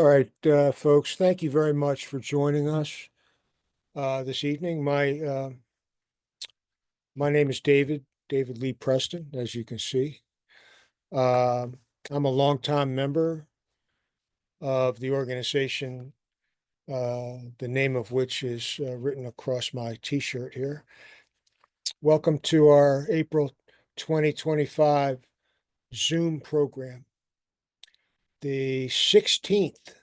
All right, folks, thank you very much for joining us this evening. My name is David Lee Preston, as you can see. I'm a longtime member of the organization, the name of which is written across my T-shirt here. Welcome to our April 2025 Zoom program, the 16th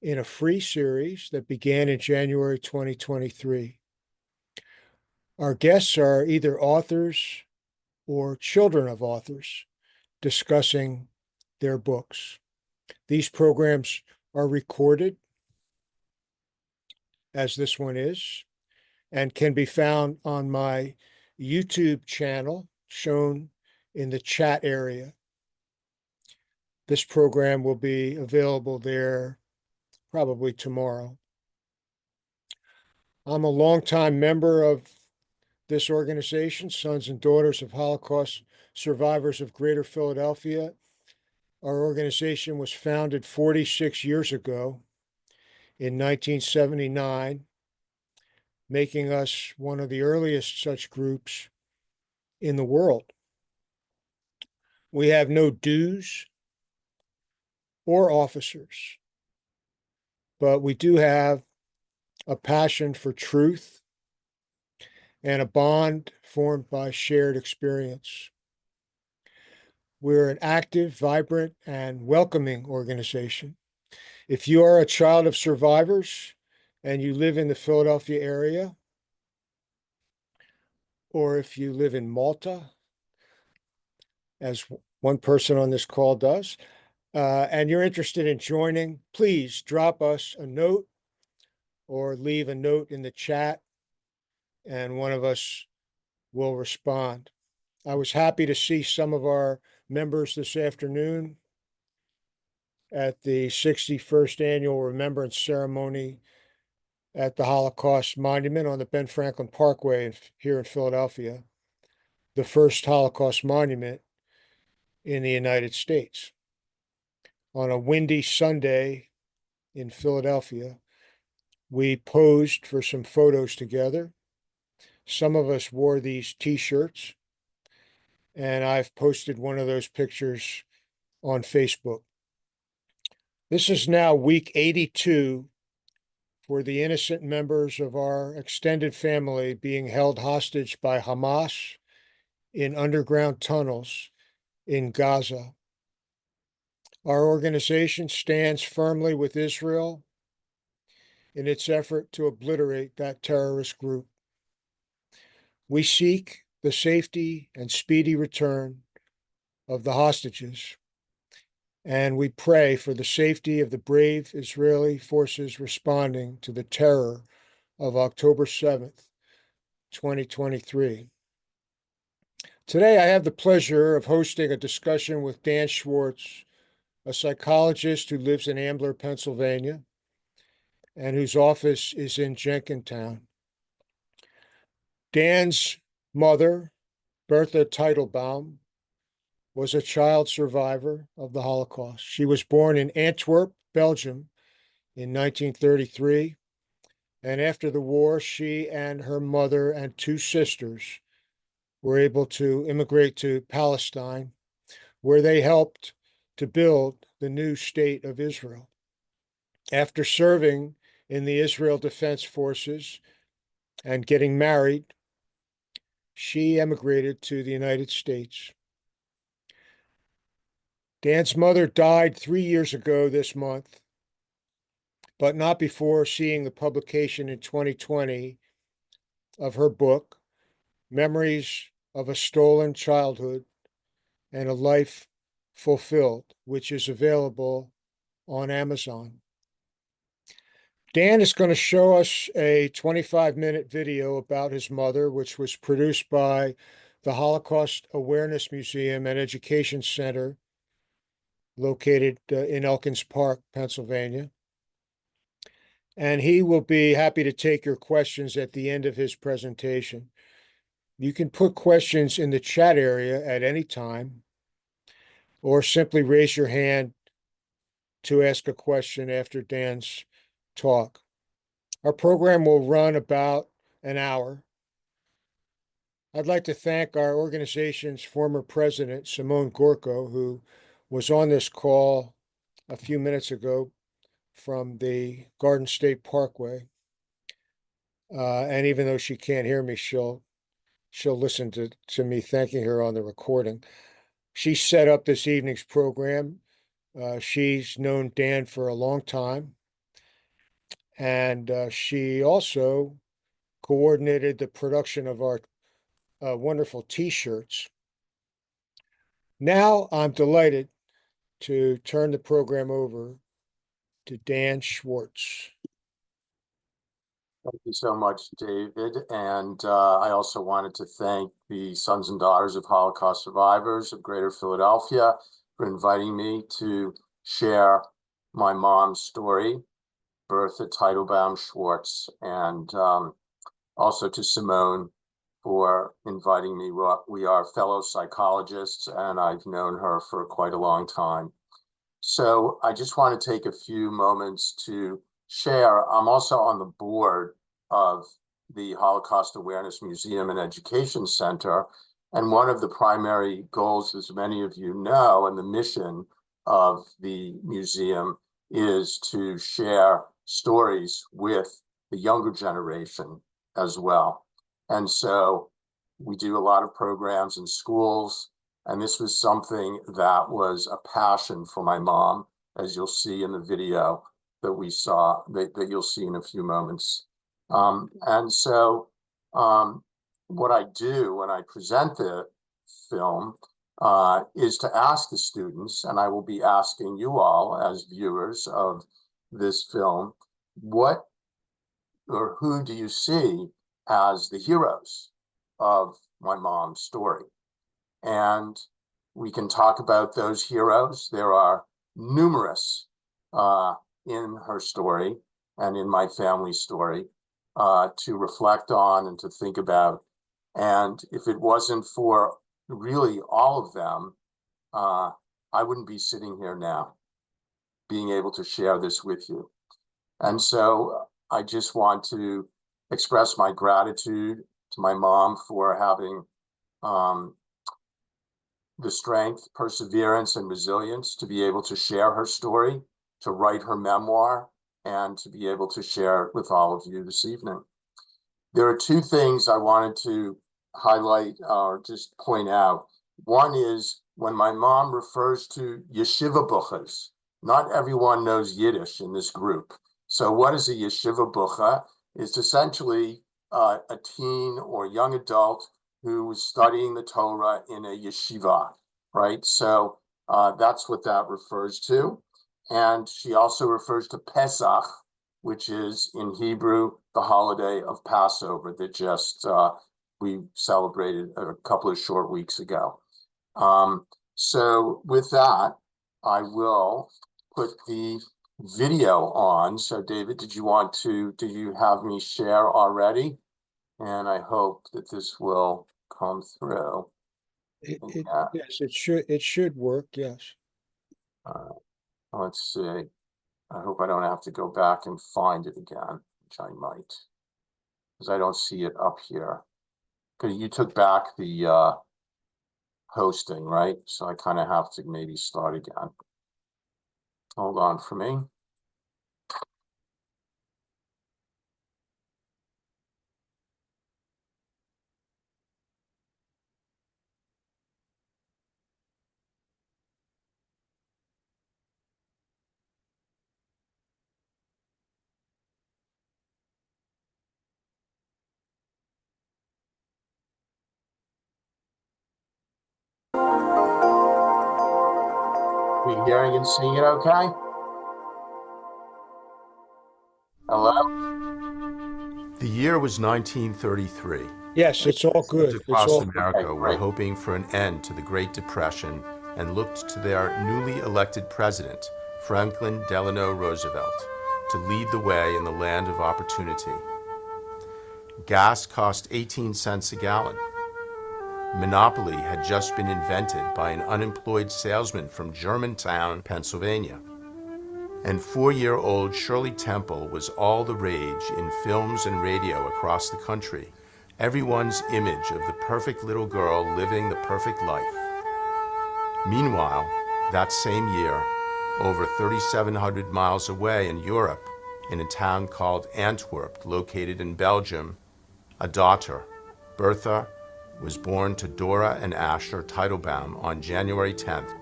in a free series that began in January 2023. Our guests are either authors or children of authors discussing their books. These programs are recorded, as this one is, and can be found on my YouTube channel shown in the chat area. This program will be available there probably tomorrow. I'm a longtime member of this organization, Sons and Daughters of Holocaust Survivors of Greater Philadelphia. Our organization was founded 46 years ago in 1979, making us one of the earliest such groups in the world. We have no dues or officers, but we do have a passion for truth and a bond formed by shared experience. We're an active, vibrant, and welcoming organization. If you are a child of survivors and you live in the Philadelphia area, or if you live in Malta, as one person on this call does, and you're interested in joining, please drop us a note or leave a note in the chat, and one of us will respond. I was happy to see some of our members this afternoon at the 61st Annual Remembrance Ceremony at the Holocaust Monument on the Ben Franklin Parkway here in Philadelphia, the first Holocaust monument in the United States. On a windy Sunday in Philadelphia, we posed for some photos together. Some of us wore these T-shirts, and I've posted one of those pictures on Facebook. This is now week 82 for the innocent members of our extended family being held hostage by Hamas in underground tunnels in Gaza. Our organization stands firmly with Israel in its effort to obliterate that terrorist group. We seek the safety and speedy return of the hostages, and we pray for the safety of the brave Israeli forces responding to the terror of October 7th, 2023. Today, I have the pleasure of hosting a discussion with Dan Schwarz, a psychologist who lives in Ambler, Pennsylvania, and whose office is in Jenkintown. Dan's mother, Bertha Teitelbaum, was a child survivor of the Holocaust. She was born in Antwerp, Belgium, in 1933, and after the war, she and her mother and two sisters were able to immigrate to Palestine, where they helped to build the new state of Israel. After serving in the Israel Defense Forces and getting married, she emigrated to the United States. Dan's mother died 3 years ago this month, but not before seeing the publication in 2020 of her book, Memories of a Stolen Childhood and a Life Fulfilled, which is available on Amazon. Dan is going to show us a 25-minute video about his mother, which was produced by the Holocaust Awareness Museum and Education Center located in Elkins Park, Pennsylvania. And he will be happy to take your questions at the end of his presentation. You can put questions in the chat area at any time, or simply raise your hand to ask a question after Dan's talk. Our program will run about an hour. I'd like to thank our organization's former president, Simone Gorko, who was on this call a few minutes ago from the Garden State Parkway. And even though she can't hear me, she'll listen to me thanking her on the recording. She set up this evening's program. She's known Dan for a long time. And she also coordinated the production of our wonderful T-shirts. Now I'm delighted to turn the program over to Dan Schwarz. Thank you so much, David. And I also wanted to thank the Sons and Daughters of Holocaust Survivors of Greater Philadelphia for inviting me to share my mom's story, Bertha Teitelbaum Schwarz, and also to Simone for inviting me. We are fellow psychologists, and I've known her for quite a long time. So I just want to take a few moments to share. I'm also on the board of the Holocaust Awareness Museum and Education Center. And one of the primary goals, as many of you know, and the mission of the museum is to share stories with the younger generation as well. And so we do a lot of programs in schools. And this was something that was a passion for my mom, as you'll see in the video that we saw, that you'll see in a few moments. And so what I do when I present the film is to ask the students, and I will be asking you all as viewers of this film, what or who do you see as the heroes of my mom's story? And we can talk about those heroes. There are numerous in her story and in my family's story to reflect on and to think about. And if it wasn't for really all of them, I wouldn't be sitting here now, being able to share this with you. And so I just want to express my gratitude to my mom for having the strength, perseverance, and resilience to be able to share her story, to write her memoir, and to be able to share it with all of you this evening. There are two things I wanted to highlight or just point out. One is when my mom refers to yeshiva buchas. Not everyone knows Yiddish in this group. So what is a yeshiva bucha? It's essentially a teen or young adult who was studying the Torah in a yeshiva, right? So that's what that refers to. And she also refers to Pesach, which is in Hebrew, the holiday of Passover that just we celebrated a couple of short weeks ago. So with that, I will put the video on. So David, do you have me share already? And I hope that this will come through. Yes, it should work, yes. Let's see. I hope I don't have to go back and find it again, which I might, because I don't see it up here. Because you took back the hosting, right? So I kind of have to maybe start again. Hold on for me. Are you hearing and seeing it okay? Hello? The year was 1933. Yes, it's all good. Across America were hoping for an end to the Great Depression and looked to their newly elected president, Franklin Delano Roosevelt, to lead the way in the land of opportunity. Gas cost 18 cents a gallon. Monopoly had just been invented by an unemployed salesman from Germantown, Pennsylvania. and 4-year-old Shirley Temple was all the rage in films and radio across the country. Everyone's image of the perfect little girl living the perfect life. Meanwhile, that same year, over 3,700 miles away in Europe, in a town called Antwerp, located in Belgium, a daughter, Bertha, was born to Dora and Asher Teitelbaum on January 10th.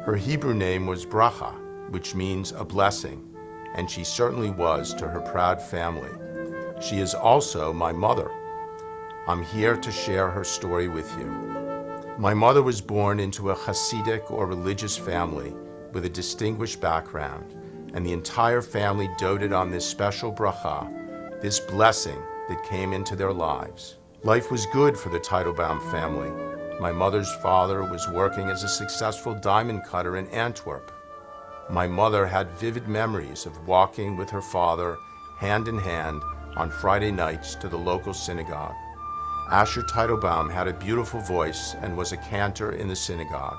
Her Hebrew name was Bracha, which means a blessing, and she certainly was to her proud family. She is also my mother. I'm here to share her story with you. My mother was born into a Hasidic or religious family with a distinguished background, and the entire family doted on this special bracha, this blessing that came into their lives. Life was good for the Teitelbaum family. My mother's father was working as a successful diamond cutter in Antwerp. My mother had vivid memories of walking with her father hand in hand on Friday nights to the local synagogue. Asher Teitelbaum had a beautiful voice and was a cantor in the synagogue.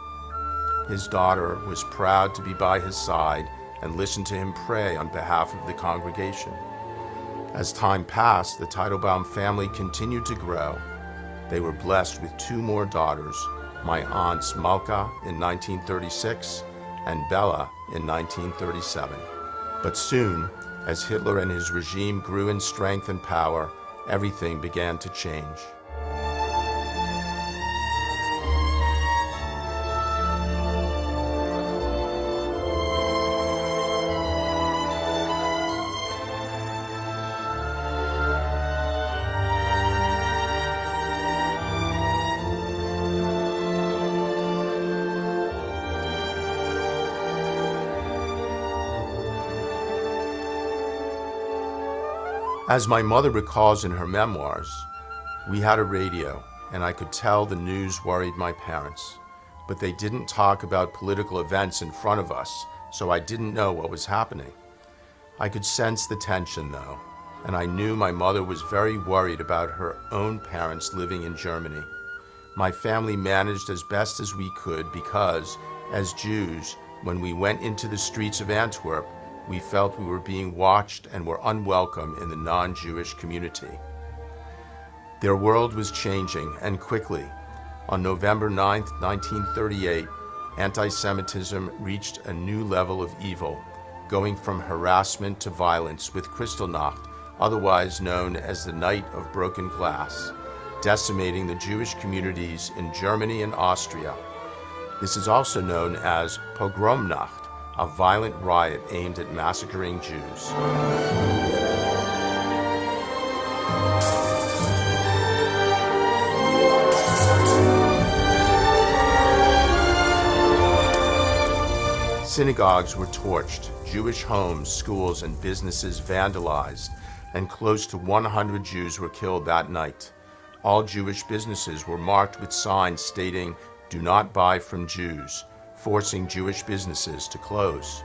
His daughter was proud to be by his side and listen to him pray on behalf of the congregation. As time passed, the Teitelbaum family continued to grow. They were blessed with 2 more daughters, my aunts Malka in 1936 and Bella in 1937. But soon, as Hitler and his regime grew in strength and power, everything began to change. As my mother recalls in her memoirs, we had a radio, and I could tell the news worried my parents. But they didn't talk about political events in front of us, so I didn't know what was happening. I could sense the tension, though, and I knew my mother was very worried about her own parents living in Germany. My family managed as best as we could because, as Jews, when we went into the streets of Antwerp, we felt we were being watched and were unwelcome in the non-Jewish community. Their world was changing, and quickly. On November 9, 1938, anti-Semitism reached a new level of evil, going from harassment to violence with Kristallnacht, otherwise known as the Night of Broken Glass, decimating the Jewish communities in Germany and Austria. This is also known as Pogromnacht, a violent riot aimed at massacring Jews. Synagogues were torched, Jewish homes, schools, and businesses vandalized, and close to 100 Jews were killed that night. All Jewish businesses were marked with signs stating, "Do not buy from Jews," forcing Jewish businesses to close.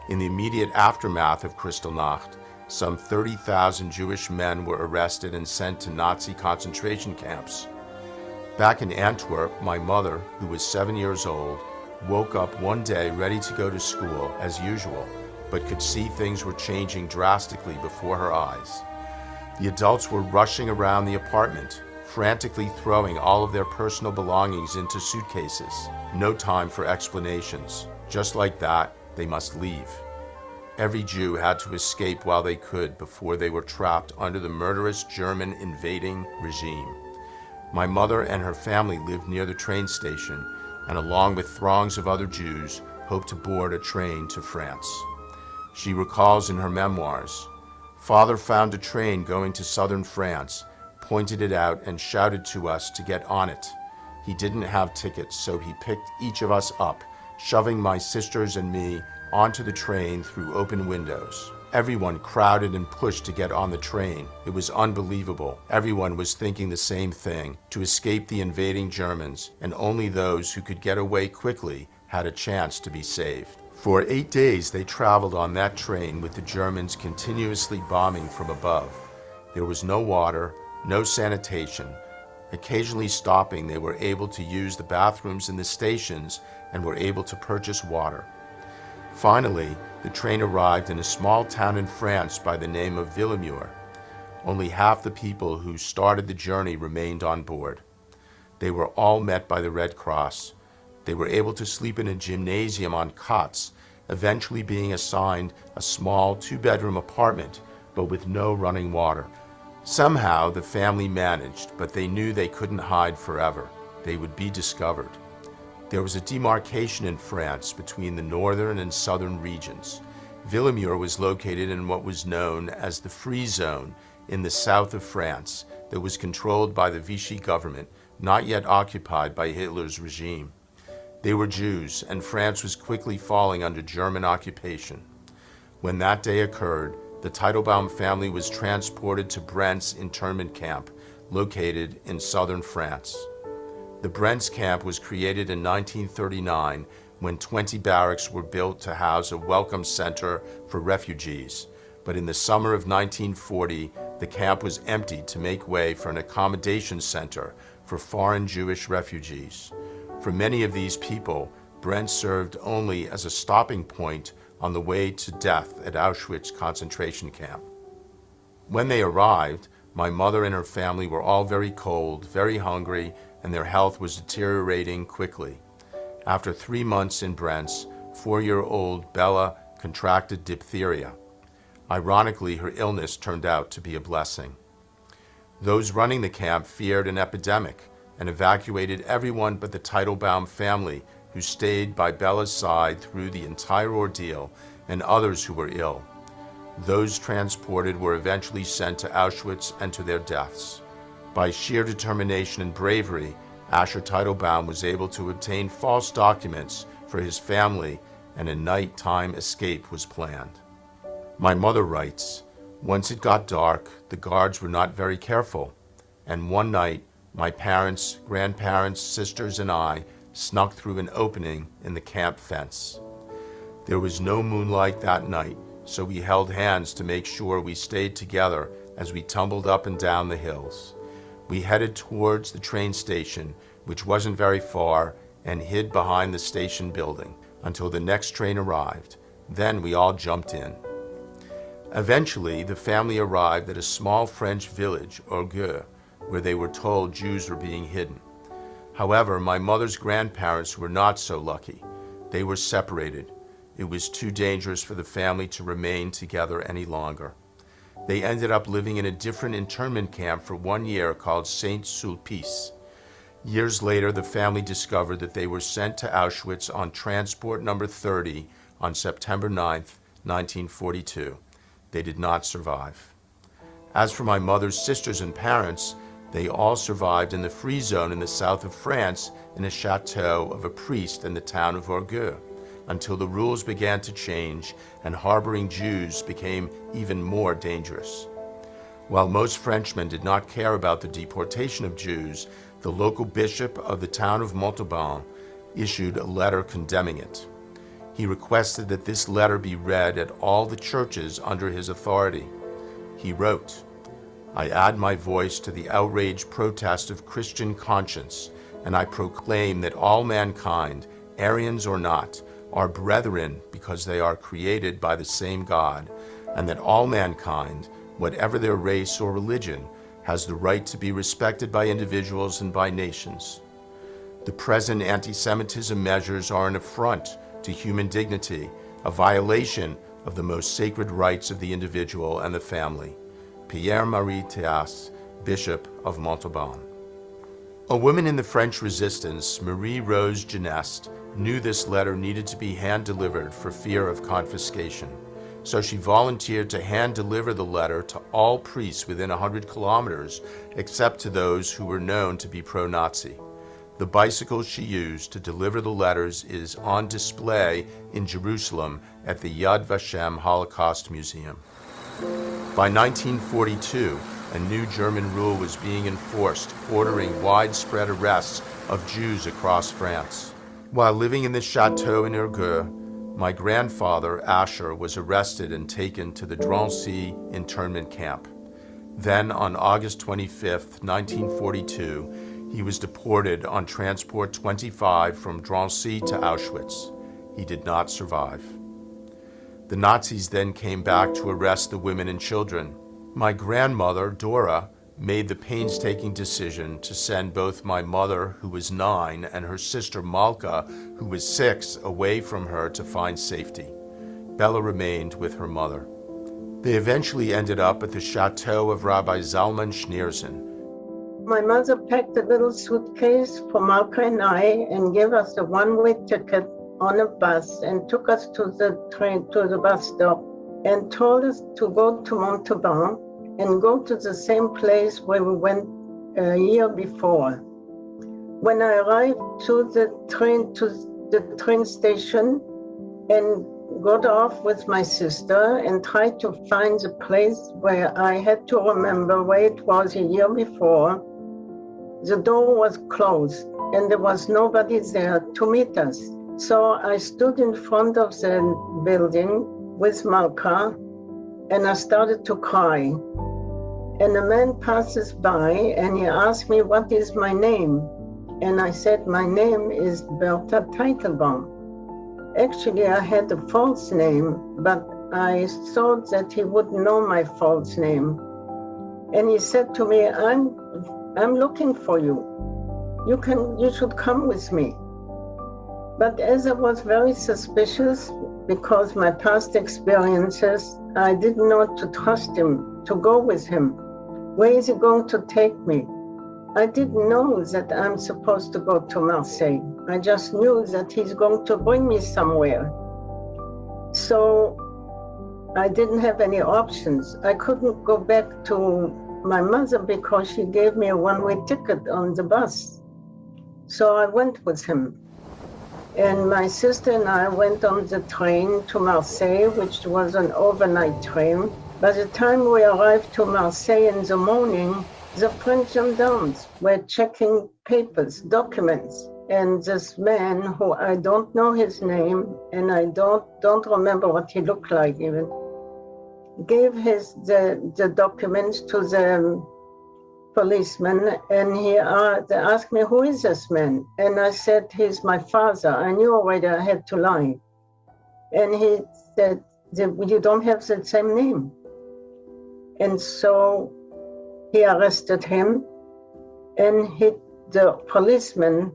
In the immediate aftermath of Kristallnacht, some 30,000 Jewish men were arrested and sent to Nazi concentration camps. Back in Antwerp, my mother, who was 7 years old, woke up one day ready to go to school as usual, but could see things were changing drastically before her eyes. The adults were rushing around the apartment, frantically throwing all of their personal belongings into suitcases. No time for explanations. Just like that, they must leave. Every Jew had to escape while they could before they were trapped under the murderous German invading regime. My mother and her family lived near the train station, and along with throngs of other Jews, hoped to board a train to France. She recalls in her memoirs, "Father found a train going to southern France, pointed it out and shouted to us to get on it. He didn't have tickets, so he picked each of us up, shoving my sisters and me onto the train through open windows. Everyone crowded and pushed to get on the train. It was unbelievable. Everyone was thinking the same thing, to escape the invading Germans, and only those who could get away quickly had a chance to be saved." For 8 days they traveled on that train with the Germans continuously bombing from above. There was no water, no sanitation. Occasionally stopping, they were able to use the bathrooms in the stations and were able to purchase water. Finally, The train arrived in a small town in France by the name of Villemur. Only half the people who started the journey remained on board. They were all met by the Red Cross. They were able to sleep in a gymnasium on cots, eventually being assigned a small 2-bedroom apartment, but with no running water. Somehow the family managed, but they knew they couldn't hide forever. They would be discovered. There was a demarcation in France between the northern and southern regions. Villemur was located in what was known as the Free Zone in the south of France that was controlled by the Vichy government, not yet occupied by Hitler's regime. They were Jews, and France was quickly falling under German occupation. When that day occurred, the Teitelbaum family was transported to Brent's internment camp, located in southern France. The Brent's camp was created in 1939 when 20 barracks were built to house a welcome center for refugees. But in the summer of 1940, the camp was emptied to make way for an accommodation center for foreign Jewish refugees. For many of these people, Brent served only as a stopping point on the way to death at Auschwitz concentration camp. When they arrived, my mother and her family were all very cold, very hungry, and their health was deteriorating quickly. After 3 months in Brent's, 4-year-old Bella contracted diphtheria. Ironically, her illness turned out to be a blessing. Those running the camp feared an epidemic and evacuated everyone but the Teitelbaum family, who stayed by Bella's side through the entire ordeal, and others who were ill. Those transported were eventually sent to Auschwitz and to their deaths. By sheer determination and bravery, Asher Teitelbaum was able to obtain false documents for his family, and a nighttime escape was planned. My mother writes, "Once it got dark, the guards were not very careful, and one night, my parents, grandparents, sisters, and I snuck through an opening in the camp fence. There was no moonlight that night, so we held hands to make sure we stayed together as we tumbled up and down the hills. We headed towards the train station, which wasn't very far, and hid behind the station building until the next train arrived. Then we all jumped in. Eventually, the family arrived at a small French village, Orgueil, where they were told Jews were being hidden. However, my mother's grandparents were not so lucky. They were separated. It was too dangerous for the family to remain together any longer. They ended up living in a different internment camp for 1 year called Saint-Sulpice. Years later, the family discovered that they were sent to Auschwitz on transport number 30 on September 9th, 1942. They did not survive. As for my mother's sisters and parents, they all survived in the Free Zone in the south of France in a chateau of a priest in the town of Orgueil, until the rules began to change and harboring Jews became even more dangerous. While most Frenchmen did not care about the deportation of Jews, the local bishop of the town of Montauban issued a letter condemning it. He requested that this letter be read at all the churches under his authority. He wrote, "I add my voice to the outraged protest of Christian conscience, and I proclaim that all mankind, Aryans or not, are brethren because they are created by the same God, and that all mankind, whatever their race or religion, has the right to be respected by individuals and by nations. The present anti-Semitism measures are an affront to human dignity, a violation of the most sacred rights of the individual and the family. Pierre-Marie Théas, Bishop of Montauban." A woman in the French resistance, Marie-Rose Geneste, knew this letter needed to be hand-delivered for fear of confiscation. So she volunteered to hand-deliver the letter to all priests within 100 kilometers, except to those who were known to be pro-Nazi. The bicycle she used to deliver the letters is on display in Jerusalem at the Yad Vashem Holocaust Museum. By 1942, a new German rule was being enforced, ordering widespread arrests of Jews across France. While living in the chateau in Orgueil, my grandfather, Asher, was arrested and taken to the Drancy internment camp. Then, on August 25, 1942, he was deported on Transport 25 from Drancy to Auschwitz. He did not survive. The Nazis then came back to arrest the women and children. My grandmother, Dora, made the painstaking decision to send both my mother, who was 9, and her sister Malka, who was 6, away from her to find safety. Bella remained with her mother. They eventually ended up at the chateau of Rabbi Zalman Schneerson. My mother packed a little suitcase for Malka and I and gave us a one-way ticket on a bus and took us to the bus stop and told us to go to Montauban and go to the same place where we went a year before. When I arrived to the train station and got off with my sister and tried to find the place where I had to remember where it was a year before, the door was closed and there was nobody there to meet us. So I stood in front of the building with Malka and I started to cry. And a man passes by and he asked me, what is my name? And I said, my name is Bertha Teitelbaum. Actually, I had a false name, but I thought that he would know my false name. And he said to me, I'm looking for you. You should come with me. But as I was very suspicious, because my past experiences, I didn't know to trust him, to go with him. Where is he going to take me? I didn't know that I'm supposed to go to Marseille. I just knew that he's going to bring me somewhere. So I didn't have any options. I couldn't go back to my mother because she gave me a one-way ticket on the bus. So I went with him. And my sister and I went on the train to Marseille, which was an overnight train. By the time we arrived to Marseille in the morning, the French gendarmes were checking papers, documents. And this man, who I don't know his name, and I don't remember what he looked like even, gave the documents to the policeman, and they asked me, who is this man? And I said, he's my father. I knew already I had to lie. And he said, you don't have the same name. And so he arrested him, and the policeman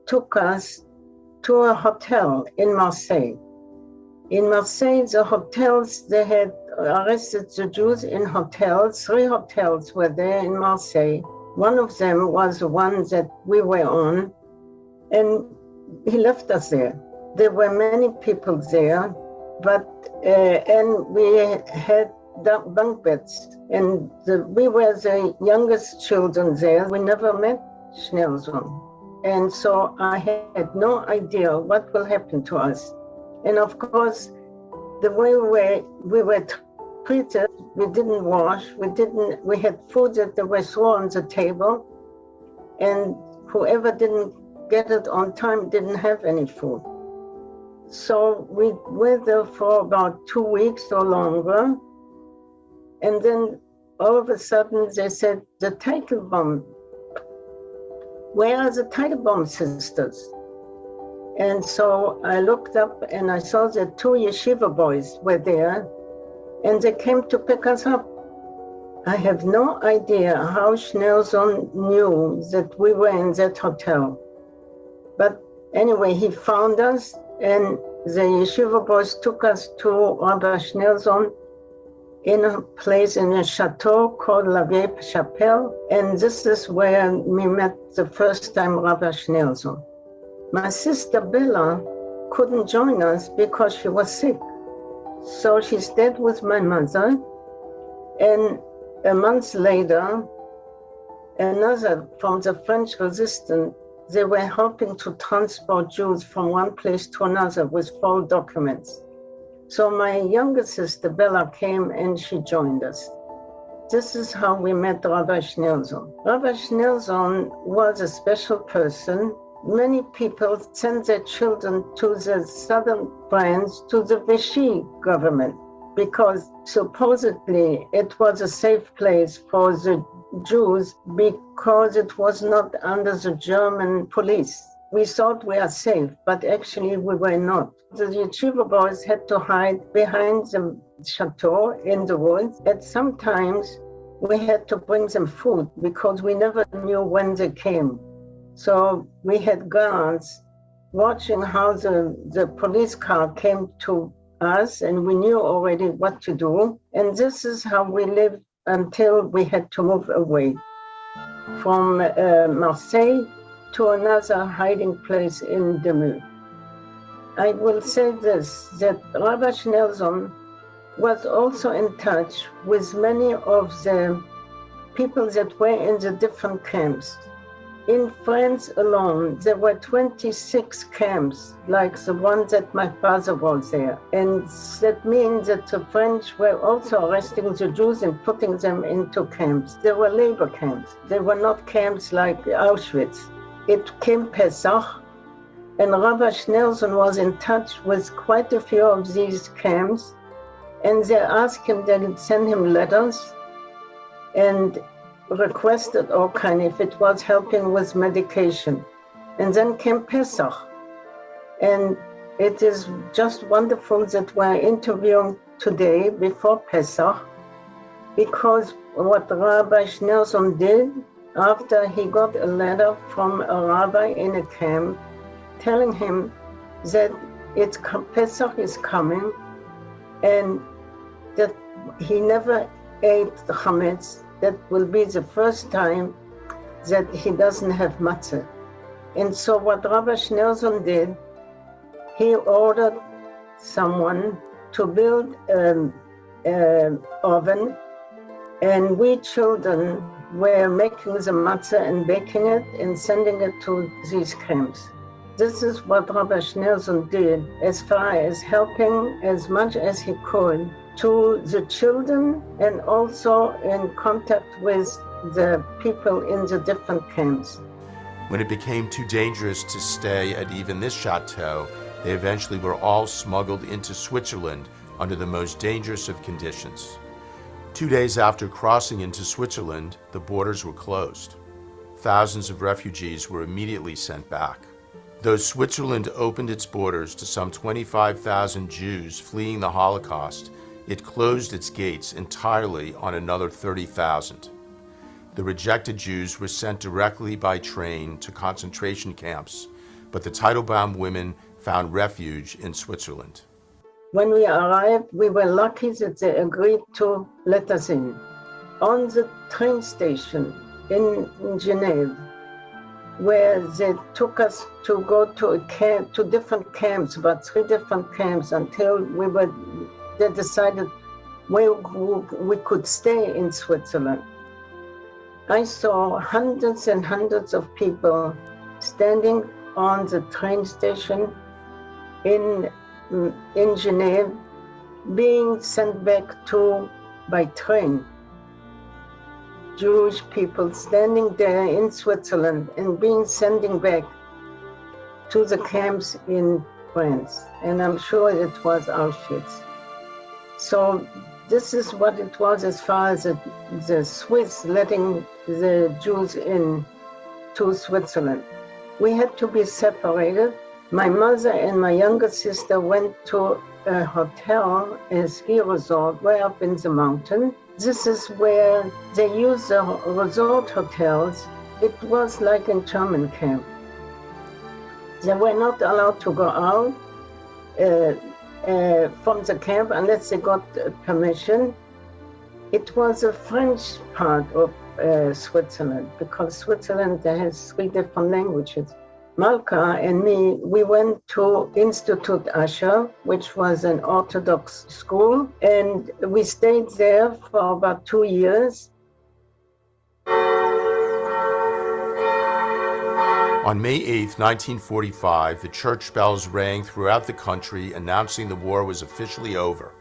took us to a hotel in Marseille. In Marseille, the hotels, they had arrested the Jews in hotels. 3 hotels were there in Marseille. One of them was the one that we were on, and he left us there. There were many people there, but and we had bunk beds, and we were the youngest children there. We never met Schneerson, and so I had no idea what will happen to us. And of course, the way we were treated, we didn't wash, we had food that they were thrown on the table, and whoever didn't get it on time didn't have any food. So we were there for about 2 weeks or longer, and then all of a sudden they said, the Teitelbaum, where are the Teitelbaum sisters? And so I looked up and I saw that 2 yeshiva boys were there, and they came to pick us up. I have no idea how Schneerson knew that we were in that hotel. But anyway, he found us, and the yeshiva boys took us to Rabbi Schneerson in a place in a chateau called La Vieille Chapelle, and this is where we met the first time Rabbi Schneerson. My sister Bella couldn't join us because she was sick. So she stayed with my mother, and a month later, another from the French resistance, they were helping to transport Jews from one place to another with false documents. So my younger sister Bella came and she joined us. This is how we met Rabbi Schneerson. Rabbi Schneerson was a special person. Many people sent their children to the southern France, to the Vichy government, because supposedly it was a safe place for the Jews because it was not under the German police. we thought we are safe, but actually we were not. The yeshiva boys had to hide behind the chateau in the woods. And sometimes we had to bring them food because we never knew when they came. So we had guards watching how the police car came to us, and we knew already what to do. And this is how we lived until we had to move away from Marseille to another hiding place in Demeux. I will say this, that Rabbi Nelson was also in touch with many of the people that were in the different camps. In France alone, there were 26 camps, like the one that my father was there. And that means that the French were also arresting the Jews and putting them into camps. They were labor camps. They were not camps like Auschwitz. It came Pesach, and Rabbi Nelson was in touch with quite a few of these camps, and they asked him, they would send him letters and requested all kind if it was helping with medication. And then came Pesach. And it is just wonderful that we're interviewing today before Pesach, because what Rabbi Nelson did after he got a letter from a rabbi in a camp telling him that Pesach is coming and that he never ate the chametz. That will be the first time that he doesn't have matzah. And so what Rabbi Nelson did, he ordered someone to build an oven, and we children were making the matzah and baking it and sending it to these camps. This is what Rabbi Nelson did as far as helping as much as he could to the children and also in contact with the people in the different camps. When it became too dangerous to stay at even this chateau, they eventually were all smuggled into Switzerland under the most dangerous of conditions. 2 days after crossing into Switzerland, the borders were closed. Thousands of refugees were immediately sent back. Though Switzerland opened its borders to some 25,000 Jews fleeing the Holocaust, it closed its gates entirely on another 30,000. The rejected Jews were sent directly by train to concentration camps, but the Teitelbaum women found refuge in Switzerland. When we arrived, we were lucky that they agreed to let us in. On the train station in Geneva, where they took us to go to a camp, to different camps, about 3 different camps, until they decided where we could stay in Switzerland. I saw hundreds and hundreds of people standing on the train station in Geneva, being sent back by train. Jewish people standing there in Switzerland and being sent back to the camps in France. And I'm sure it was Auschwitz. So this is what it was as far as the Swiss letting the Jews in to Switzerland. We had to be separated. My mother and my younger sister went to a hotel, a ski resort, way up in the mountain. This is where they use the resort hotels. It was like in German camp. They were not allowed to go out from the camp unless they got permission. It was a French part of Switzerland, because Switzerland has 3 different languages. Malka and me, we went to Institut Asher, which was an Orthodox school, and we stayed there for about 2 years. On May 8, 1945, the church bells rang throughout the country announcing the war was officially over.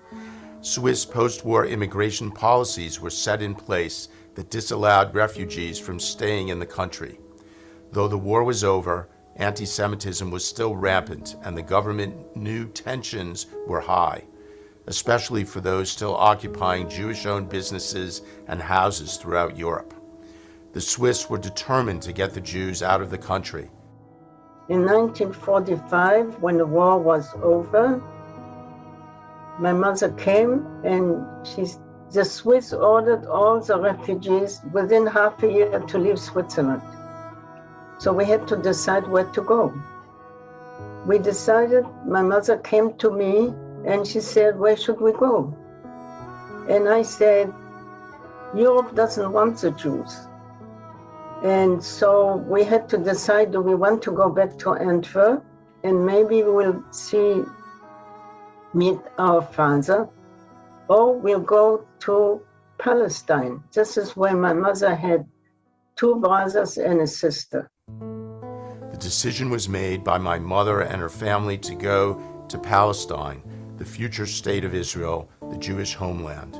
Swiss post-war immigration policies were set in place that disallowed refugees from staying in the country. Though the war was over, anti-Semitism was still rampant and the government knew tensions were high, especially for those still occupying Jewish-owned businesses and houses throughout Europe. The Swiss were determined to get the Jews out of the country. In 1945, when the war was over, my mother came and the Swiss ordered all the refugees within half a year to leave Switzerland. So we had to decide where to go. We decided, my mother came to me and she said, where should we go? And I said, Europe doesn't want the Jews. And so we had to decide, do we want to go back to Antwerp and maybe we'll meet our father, or we'll go to Palestine. This is where my mother had 2 brothers and a sister. The decision was made by my mother and her family to go to Palestine, the future state of Israel, the Jewish homeland.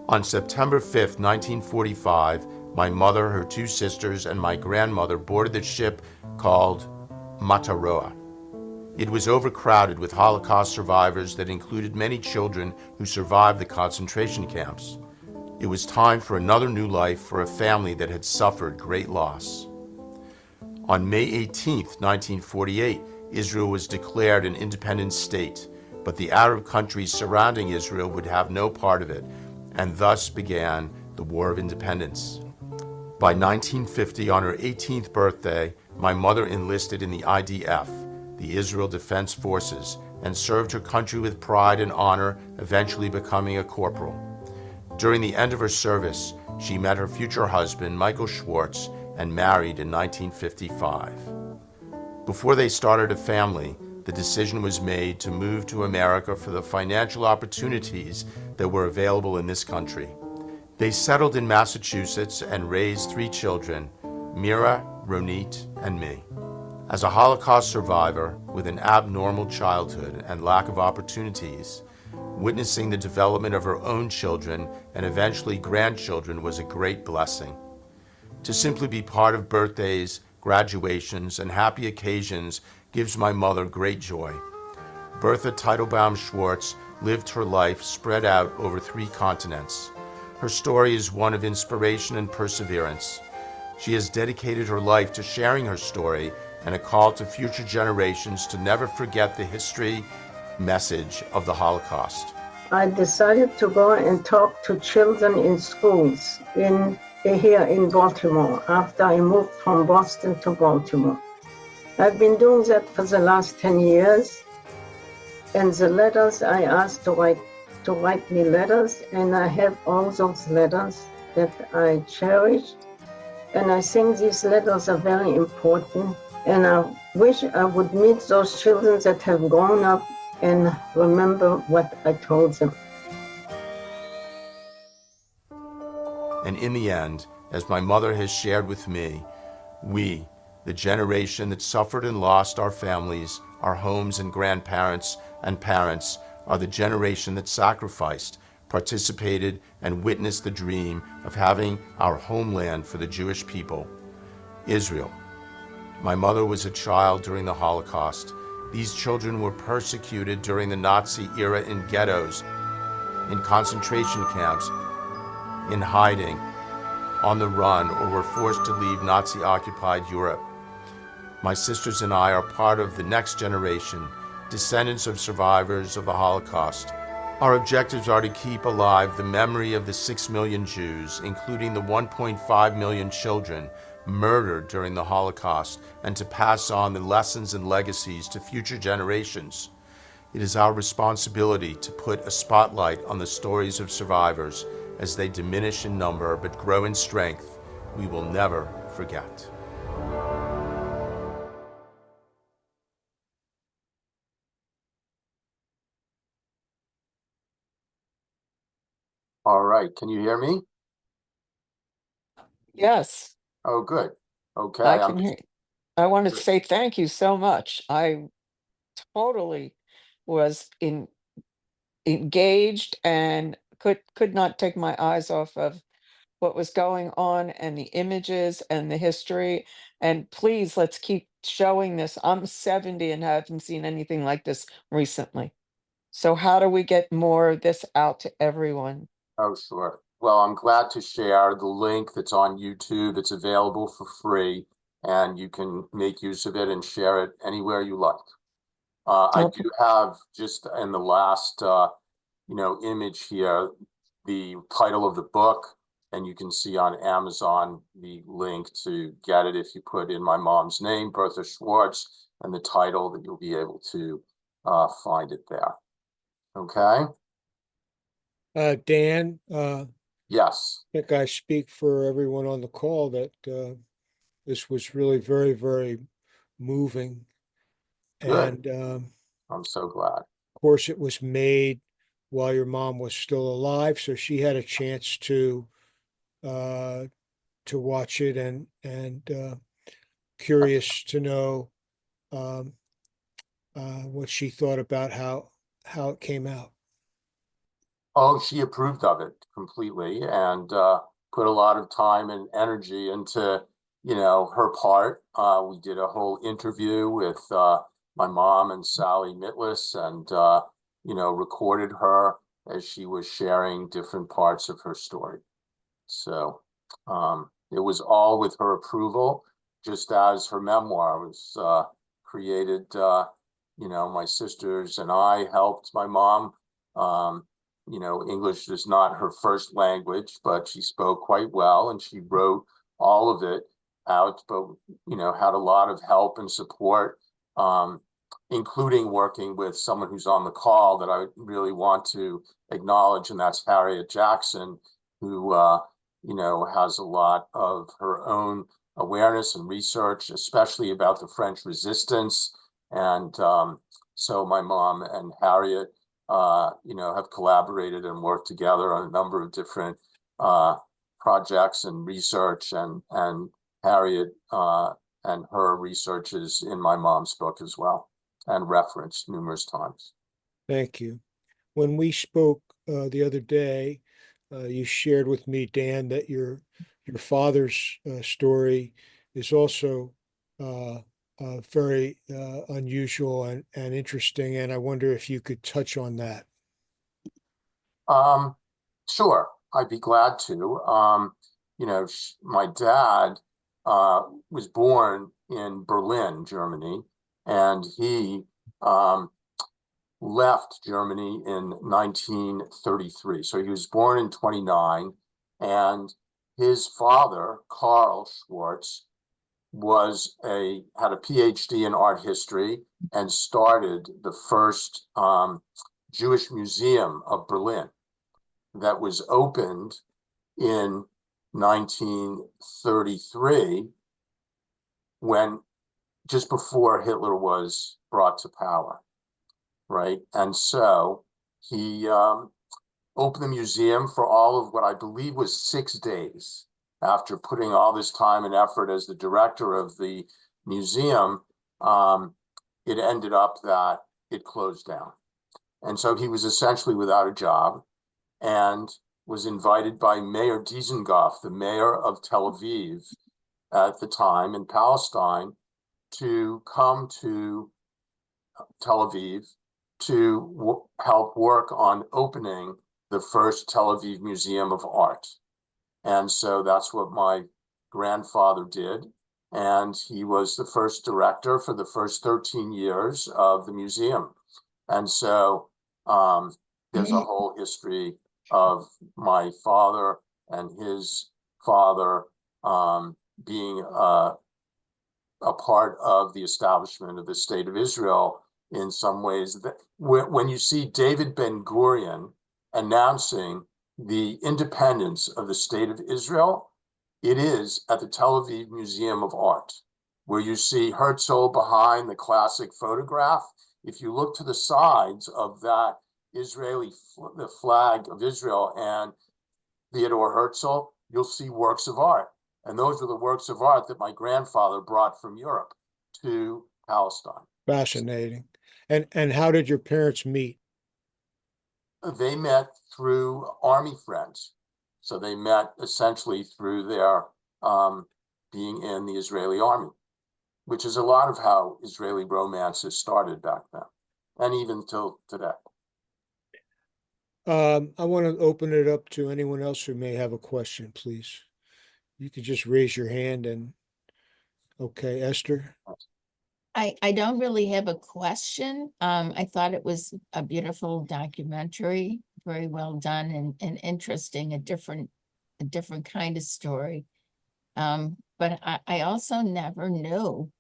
On September 5th, 1945, my mother, her 2 sisters, and my grandmother boarded the ship called Mataroa. It was overcrowded with Holocaust survivors that included many children who survived the concentration camps. It was time for another new life for a family that had suffered great loss. On May 18, 1948, Israel was declared an independent state, but the Arab countries surrounding Israel would have no part of it, and thus began the War of Independence. By 1950, on her 18th birthday, my mother enlisted in the IDF, the Israel Defense Forces, and served her country with pride and honor, eventually becoming a corporal. During the end of her service, she met her future husband, Michael Schwarz, and married in 1955. Before they started a family, the decision was made to move to America for the financial opportunities that were available in this country. They settled in Massachusetts and raised 3 children, Mira, Ronit, and me. As a Holocaust survivor with an abnormal childhood and lack of opportunities, witnessing the development of her own children and eventually grandchildren was a great blessing. To simply be part of birthdays, graduations, and happy occasions gives my mother great joy. Bertha Teitelbaum Schwarz lived her life spread out over 3 continents. Her story is one of inspiration and perseverance. She has dedicated her life to sharing her story and a call to future generations to never forget the history message of the Holocaust. I decided to go and talk to children in schools here in Baltimore after I moved from Boston to Baltimore. I've been doing that for the last 10 years, and the letters I asked to write me letters, and I have all those letters that I cherish, and I think these letters are very important. And I wish I would meet those children that have grown up and remember what I told them. And in the end, as my mother has shared with me, we, the generation that suffered and lost our families, our homes and grandparents and parents, are the generation that sacrificed, participated, and witnessed the dream of having our homeland for the Jewish people, Israel. My mother was a child during the Holocaust. These children were persecuted during the Nazi era in ghettos, in concentration camps, in hiding, on the run, or were forced to leave Nazi-occupied Europe. My sisters and I are part of the next generation, descendants of survivors of the Holocaust. Our objectives are to keep alive the memory of the 6 million Jews, including the 1.5 million children murdered during the Holocaust, and to pass on the lessons and legacies to future generations. It is our responsibility to put a spotlight on the stories of survivors. As they diminish in number but grow in strength, we will never forget. All right, can you hear me? Yes, Oh, good. Okay, I can hear. I want to say thank you so much. I totally was engaged and could not take my eyes off of what was going on and the images and the history. And please, let's keep showing this. I'm 70 and haven't seen anything like this recently. So how do we get more of this out to everyone? Oh, sure. Well, I'm glad to share the link that's on YouTube. It's available for free. and you can make use of it and share it anywhere you like. I do have, just in the last image here, the title of the book, and you can see on Amazon the link to get it if you put in my mom's name, Bertha Schwarz, and the title, that you'll be able to find it there. Okay? Dan, Yes. I think I speak for everyone on the call that this was really very, very moving. Good. And I'm so glad. of course, it was made while your mom was still alive, so she had a chance to watch it, and curious to know what she thought about how it came out. Oh, she approved of it completely, and put a lot of time and energy into, her part. We did a whole interview with my mom and Sally Mitlis, and recorded her as she was sharing different parts of her story. So it was all with her approval, just as her memoir was created. My sisters and I helped my mom. English is not her first language, but she spoke quite well, and she wrote all of it out, but had a lot of help and support, including working with someone who's on the call that I really want to acknowledge, and that's Harriet Jackson, who has a lot of her own awareness and research, especially about the French resistance. And so my mom and Harriet have collaborated and worked together on a number of different projects and research, and Harriet and her research is in my mom's book as well, and referenced numerous times. Thank you. When we spoke the other day, you shared with me, Dan, that your father's story is also very unusual and interesting, and I wonder if you could touch on that. Sure, I'd be glad to. My dad was born in Berlin, Germany, and he left Germany in 1933. So he was born in 29, and his father, Karl Schwarz, had a PhD in art history and started the first Jewish Museum of Berlin that was opened in 1933, just before Hitler was brought to power, right? And so he opened the museum for all of what I believe was 6 days. After putting all this time and effort as the director of the museum, it ended up that it closed down. And so he was essentially without a job, and was invited by Mayor Dizengoff, the mayor of Tel Aviv at the time in Palestine, to come to Tel Aviv to help work on opening the first Tel Aviv Museum of Art. And so that's what my grandfather did. And he was the first director for the first 13 years of the museum. And so there's a whole history of my father and his father being a part of the establishment of the state of Israel in some ways. When you see David Ben-Gurion announcing the independence of the state of Israel, it is at the Tel Aviv Museum of Art, where you see Herzl behind the classic photograph. If you look to the sides of that the flag of Israel and Theodore Herzl, you'll see works of art. And those are the works of art that my grandfather brought from Europe to Palestine. Fascinating. And how did your parents meet? They met through Army friends. So they met essentially through their being in the Israeli army, which is a lot of how Israeli romances started back then, and even till today. I want to open it up to anyone else who may have a question, please. You could just raise your hand and Okay, Esther? I don't really have a question. I thought it was a beautiful documentary, very well done and interesting, a different kind of story. But I also never knew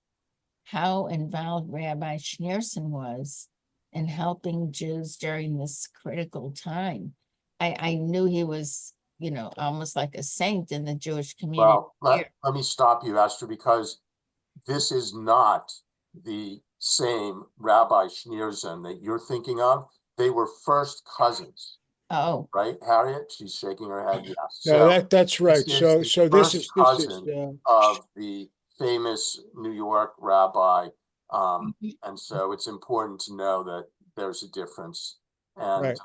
how involved Rabbi Schneerson was in helping Jews during this critical time. I knew he was, you know, almost like a saint in the Jewish community. Well, let me stop you, Esther, because this is not the same Rabbi Schneerson that you're thinking of. They were first cousins, Oh, right, Harriet? She's shaking her head, yes. No, So that's right. this is So the this first is cousin of the famous New York rabbi. And so it's important to know that there's a difference. And, right.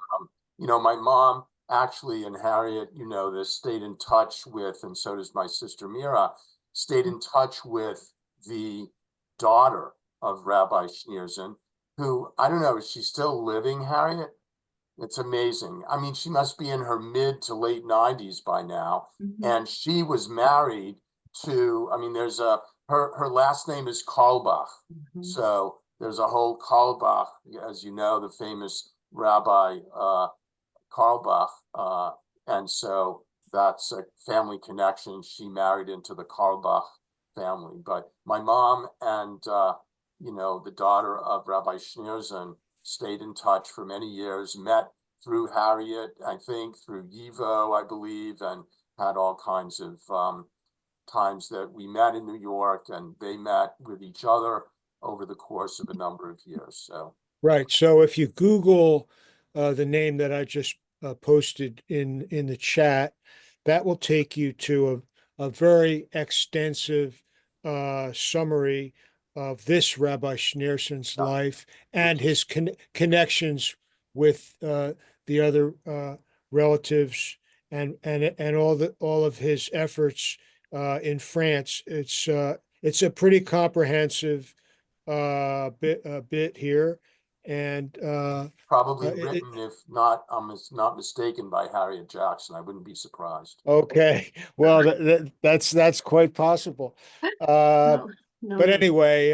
you know, my mom actually, and Harriet, you know, this, stayed in touch with, and so does my sister Mira, stayed in touch with the daughter of Rabbi Schneerson, who, I don't know, is she still living, Harriet? It's amazing. I mean, she must be in her mid to late 90s by now. And she was married to, I mean, there's her last name is Kaulbach. So there's a whole Kaulbach, as you know, the famous Rabbi Kaulbach. And so that's a family connection. She married into the Kaulbach family. But my mom and, you know, the daughter of Rabbi Schneerson stayed in touch for many years, met through Harriet, I think, through Yivo, I believe, and had all kinds of times that we met in New York, and they met with each other over the course of a number of years. So Right. So if you Google the name that I just posted in the chat, that will take you to a very extensive summary of this Rabbi Schneerson's life and his connections with the other relatives and all of his efforts in France. It's a pretty comprehensive bit here, and probably it- written, if not, not mistaken, by Harriet Jackson. I wouldn't be surprised. okay, well, that's quite possible. But anyway,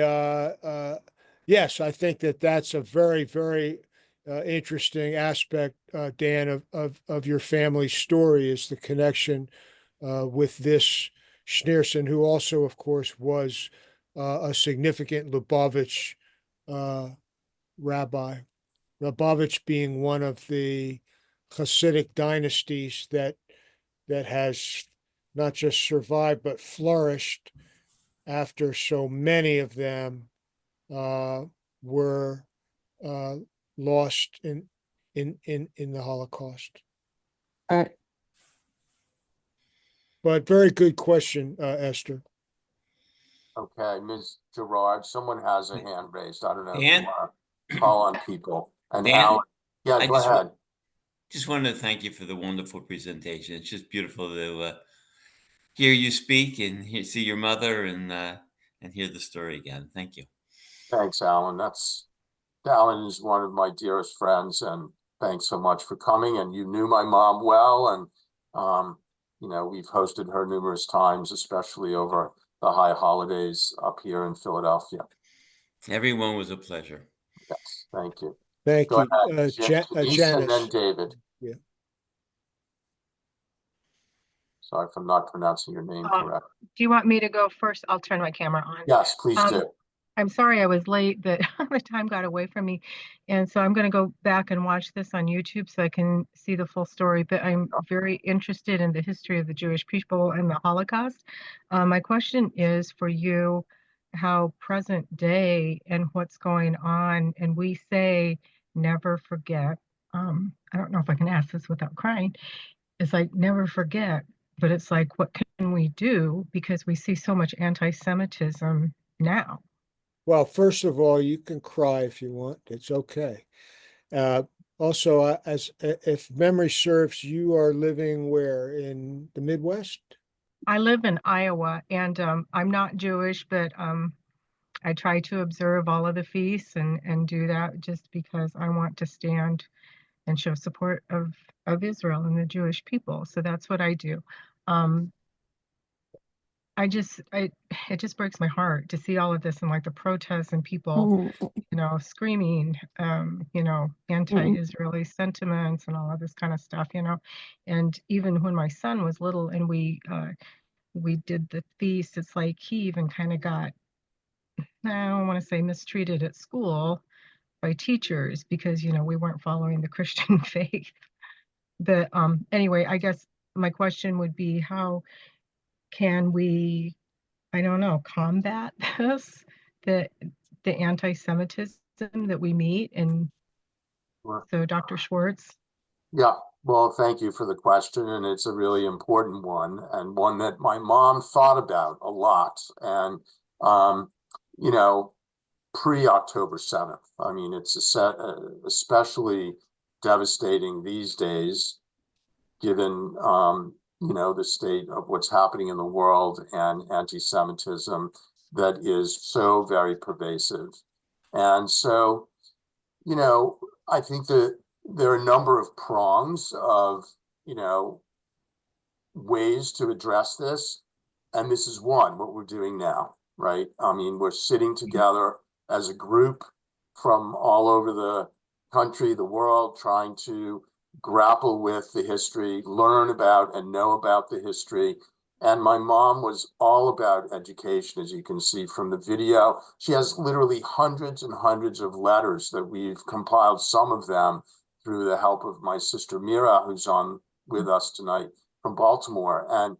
yes, I think that's a very, very interesting aspect, Dan, of your family's story, is the connection with this Schneerson, who also, of course, was a significant Lubavitch rabbi. Lubavitch being one of the Hasidic dynasties that has not just survived but flourished after so many of them were lost in the Holocaust. But very good question, Esther. Okay, Ms. Gerard, someone has a hand raised. I don't know if Dan? you want to call on people. And Dan? Alan, yeah, I go just ahead. Just wanted to thank you for the wonderful presentation. It's just beautiful to hear you speak and see your mother and hear the story again. Thank you. Thanks, Alan. Alan is one of my dearest friends, and thanks so much for coming. And you knew my mom well, and you know, we've hosted her numerous times, especially over the high holidays up here in Philadelphia. Everyone was a pleasure. Yes, thank you. Thank Go you, ahead, Janice, and then Janice. David. Yeah. Sorry if I'm not pronouncing your name correct. Do you want me to go first? I'll turn my camera on. Yes, please do. I'm sorry I was late, but the time got away from me. And so I'm going to go back and watch this on YouTube so I can see the full story. But I'm very interested in the history of the Jewish people and the Holocaust. My question is for you, how present day and what's going on, and we say never forget. I don't know if I can ask this without crying. It's like never forget, but it's like, what can we do? Because we see so much anti-Semitism now. Well, first of all, you can cry if you want. It's okay. Also, if memory serves, you are living where, in the Midwest? I live in Iowa, and I'm not Jewish, but I try to observe all of the feasts and do that just because I want to stand and show support of Israel and the Jewish people. So that's what I do. it just breaks my heart to see all of this and like the protests and people, screaming, anti-Israeli sentiments and all of this kind of stuff, and even when my son was little and we did the feast, it's like he even kind of got, I don't want to say mistreated at school by teachers because, we weren't following the Christian faith. But anyway, I guess my question would be, how can we, I don't know, combat this, the anti-Semitism that we meet? And so Dr. Schwarz. Yeah, well, thank you for the question. And it's a really important one, and one that my mom thought about a lot. And, pre-October 7th, I mean, it's especially devastating these days, given, the state of what's happening in the world and anti-Semitism that is so very pervasive. And so, I think that there are a number of prongs of, ways to address this. And this is one, what we're doing now, right? I mean, we're sitting together as a group from all over the country, the world, trying to grapple with the history, learn about and know about the history. And my mom was all about education, as you can see from the video. She has literally hundreds and hundreds of letters that we've compiled, some of them through the help of my sister Mira, who's on with us tonight from Baltimore. And,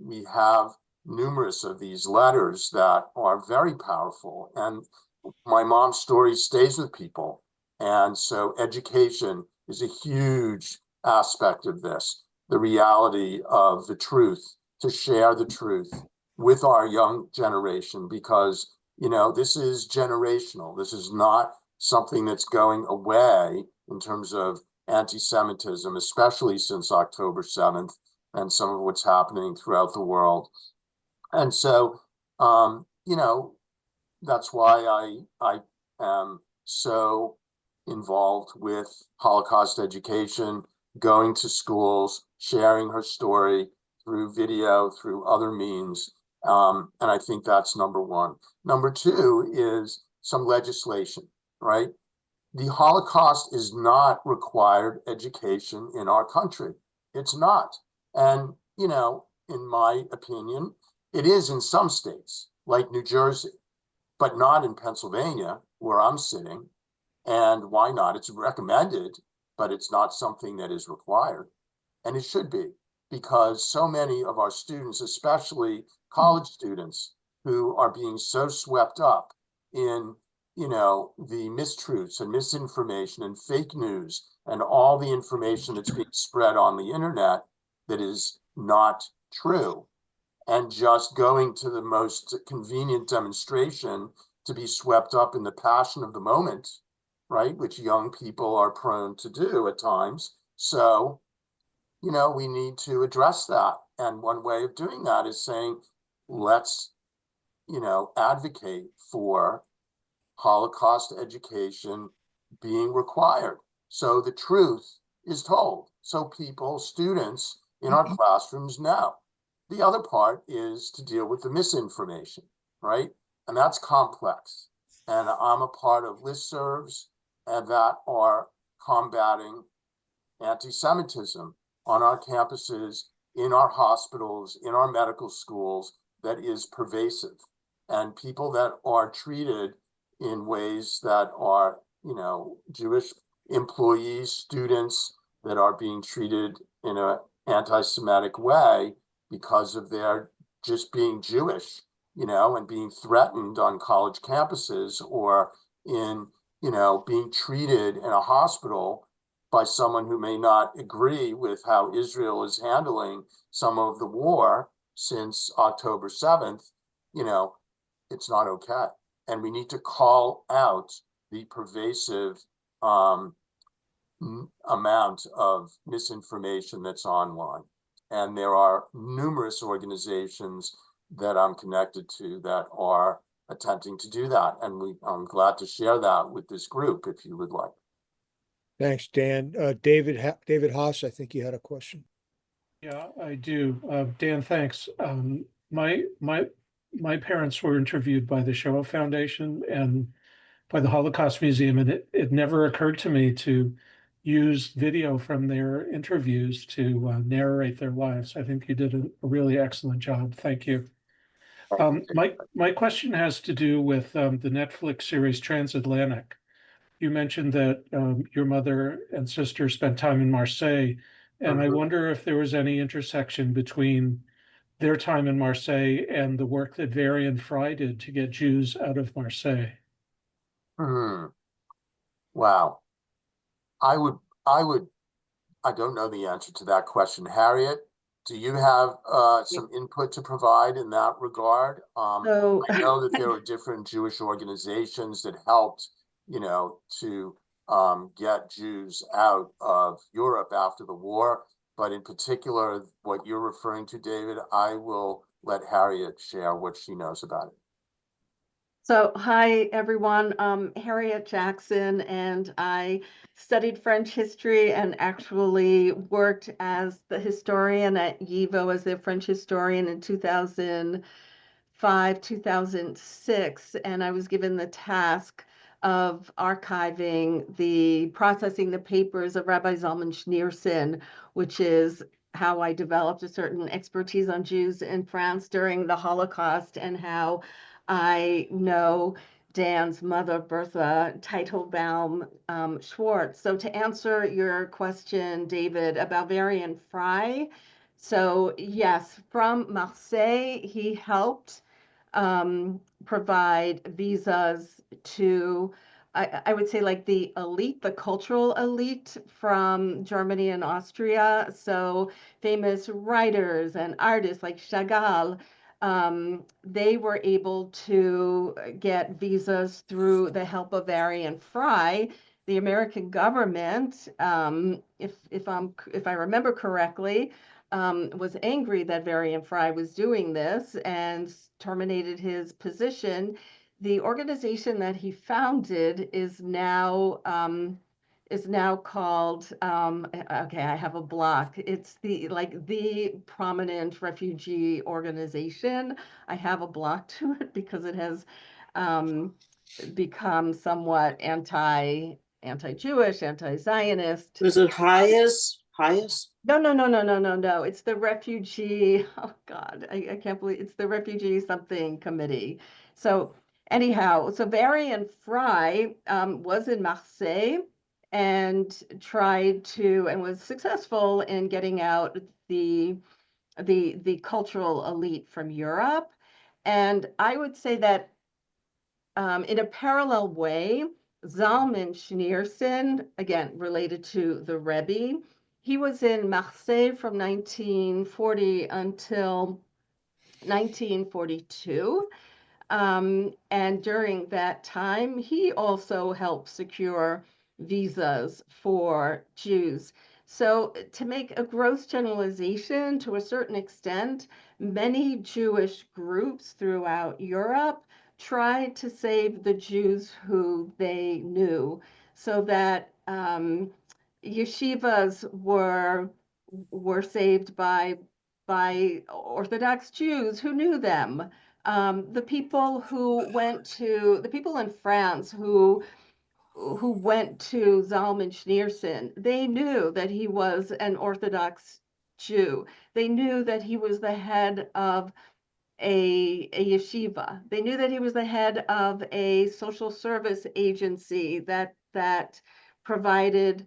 we have numerous of these letters that are very powerful. And my mom's story stays with people. And so education is a huge aspect of this, the reality of the truth, to share the truth with our young generation, because, this is generational. This is not something that's going away in terms of anti-Semitism, especially since October 7th and some of what's happening throughout the world. And so, that's why I am so involved with Holocaust education, going to schools, sharing her story through video, through other means. And I think that's number one. Number two is some legislation, right? The Holocaust is not required education in our country. It's not. And, in my opinion, it is in some states like New Jersey, but not in Pennsylvania, where I'm sitting. And why not? It's recommended, but it's not something that is required. And it should be, because so many of our students, especially college students, who are being so swept up in, the mistruths and misinformation and fake news and all the information that's being spread on the internet that is not true, and just going to the most convenient demonstration to be swept up in the passion of the moment, right? Which young people are prone to do at times. So, we need to address that. And one way of doing that is saying, let's, advocate for Holocaust education being required. So the truth is told. So people, students in our classrooms know. The other part is to deal with the misinformation, right? And that's complex. And I'm a part of listservs that are combating anti-Semitism on our campuses, in our hospitals, in our medical schools, that is pervasive. And people that are treated in ways that are, Jewish employees, students that are being treated in an anti-Semitic way because of their just being Jewish, and being threatened on college campuses, or in, being treated in a hospital by someone who may not agree with how Israel is handling some of the war since October 7th, it's not okay. And we need to call out the pervasive amount of misinformation that's online. And there are numerous organizations that I'm connected to that are attempting to do that. And I'm glad to share that with this group, if you would like. Thanks, Dan. David Haas, I think you had a question. Yeah, I do. Dan, thanks. my parents were interviewed by the Shoah Foundation and by the Holocaust Museum, and it never occurred to me to use video from their interviews to narrate their lives. I think you did a really excellent job. Thank you. My question has to do with the Netflix series Transatlantic. You mentioned that your mother and sister spent time in Marseille, and I wonder if there was any intersection between their time in Marseille and the work that Varian Fry did to get Jews out of Marseille. Wow. I don't know the answer to that question. Harriet, do you have some input to provide in that regard? So I know that there are different Jewish organizations that helped, to get Jews out of Europe after the war. But in particular, what you're referring to, David, I will let Harriet share what she knows about it. So, hi everyone, Harriet Jackson, and I studied French history and actually worked as the historian at YIVO as the French historian in 2005, 2006, and I was given the task of processing the papers of Rabbi Zalman Schneerson, which is how I developed a certain expertise on Jews in France during the Holocaust and how I know Dan's mother, Bertha Teitelbaum Schwarz. So to answer your question, David, about Varian Fry, so yes, from Marseille, he helped provide visas to, I would say, like the elite, the cultural elite from Germany and Austria. So famous writers and artists like Chagall, they were able to get visas through the help of Varian Fry. The American government, if I remember correctly, was angry that Varian Fry was doing this and terminated his position. The organization that he founded is now called okay, I have a block. It's the prominent refugee organization. I have a block to it because it has become somewhat anti-Jewish, anti-Zionist. Is it highest? No. It's the refugee. Oh God, I can't believe it's the refugee something committee. So anyhow, so Varian Fry was in Marseille and was successful in getting out the cultural elite from Europe. And I would say that in a parallel way, Zalman Schneerson, again related to the Rebbe, he was in Marseille from 1940 until 1942. And during that time, he also helped secure visas for Jews. So to make a gross generalization, to a certain extent, many Jewish groups throughout Europe tried to save the Jews who they knew, so that yeshivas were saved by Orthodox Jews who knew them. The people in France who went to Zalman Schneerson, they knew that he was an Orthodox Jew. They knew that he was the head of a yeshiva. They knew that he was the head of a social service agency that provided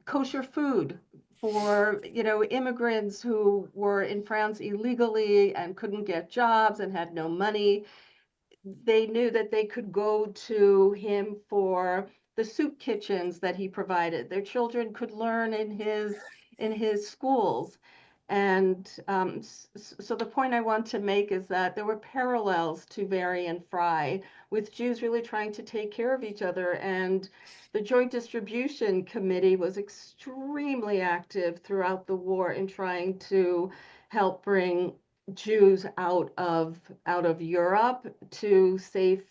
kosher food for immigrants who were in France illegally and couldn't get jobs and had no money. They knew that they could go to him for the soup kitchens that he provided. Their children could learn in his schools. And so the point I want to make is that there were parallels to Varian Fry, with Jews really trying to take care of each other. And the Joint Distribution Committee was extremely active throughout the war in trying to help bring Jews out of Europe to safe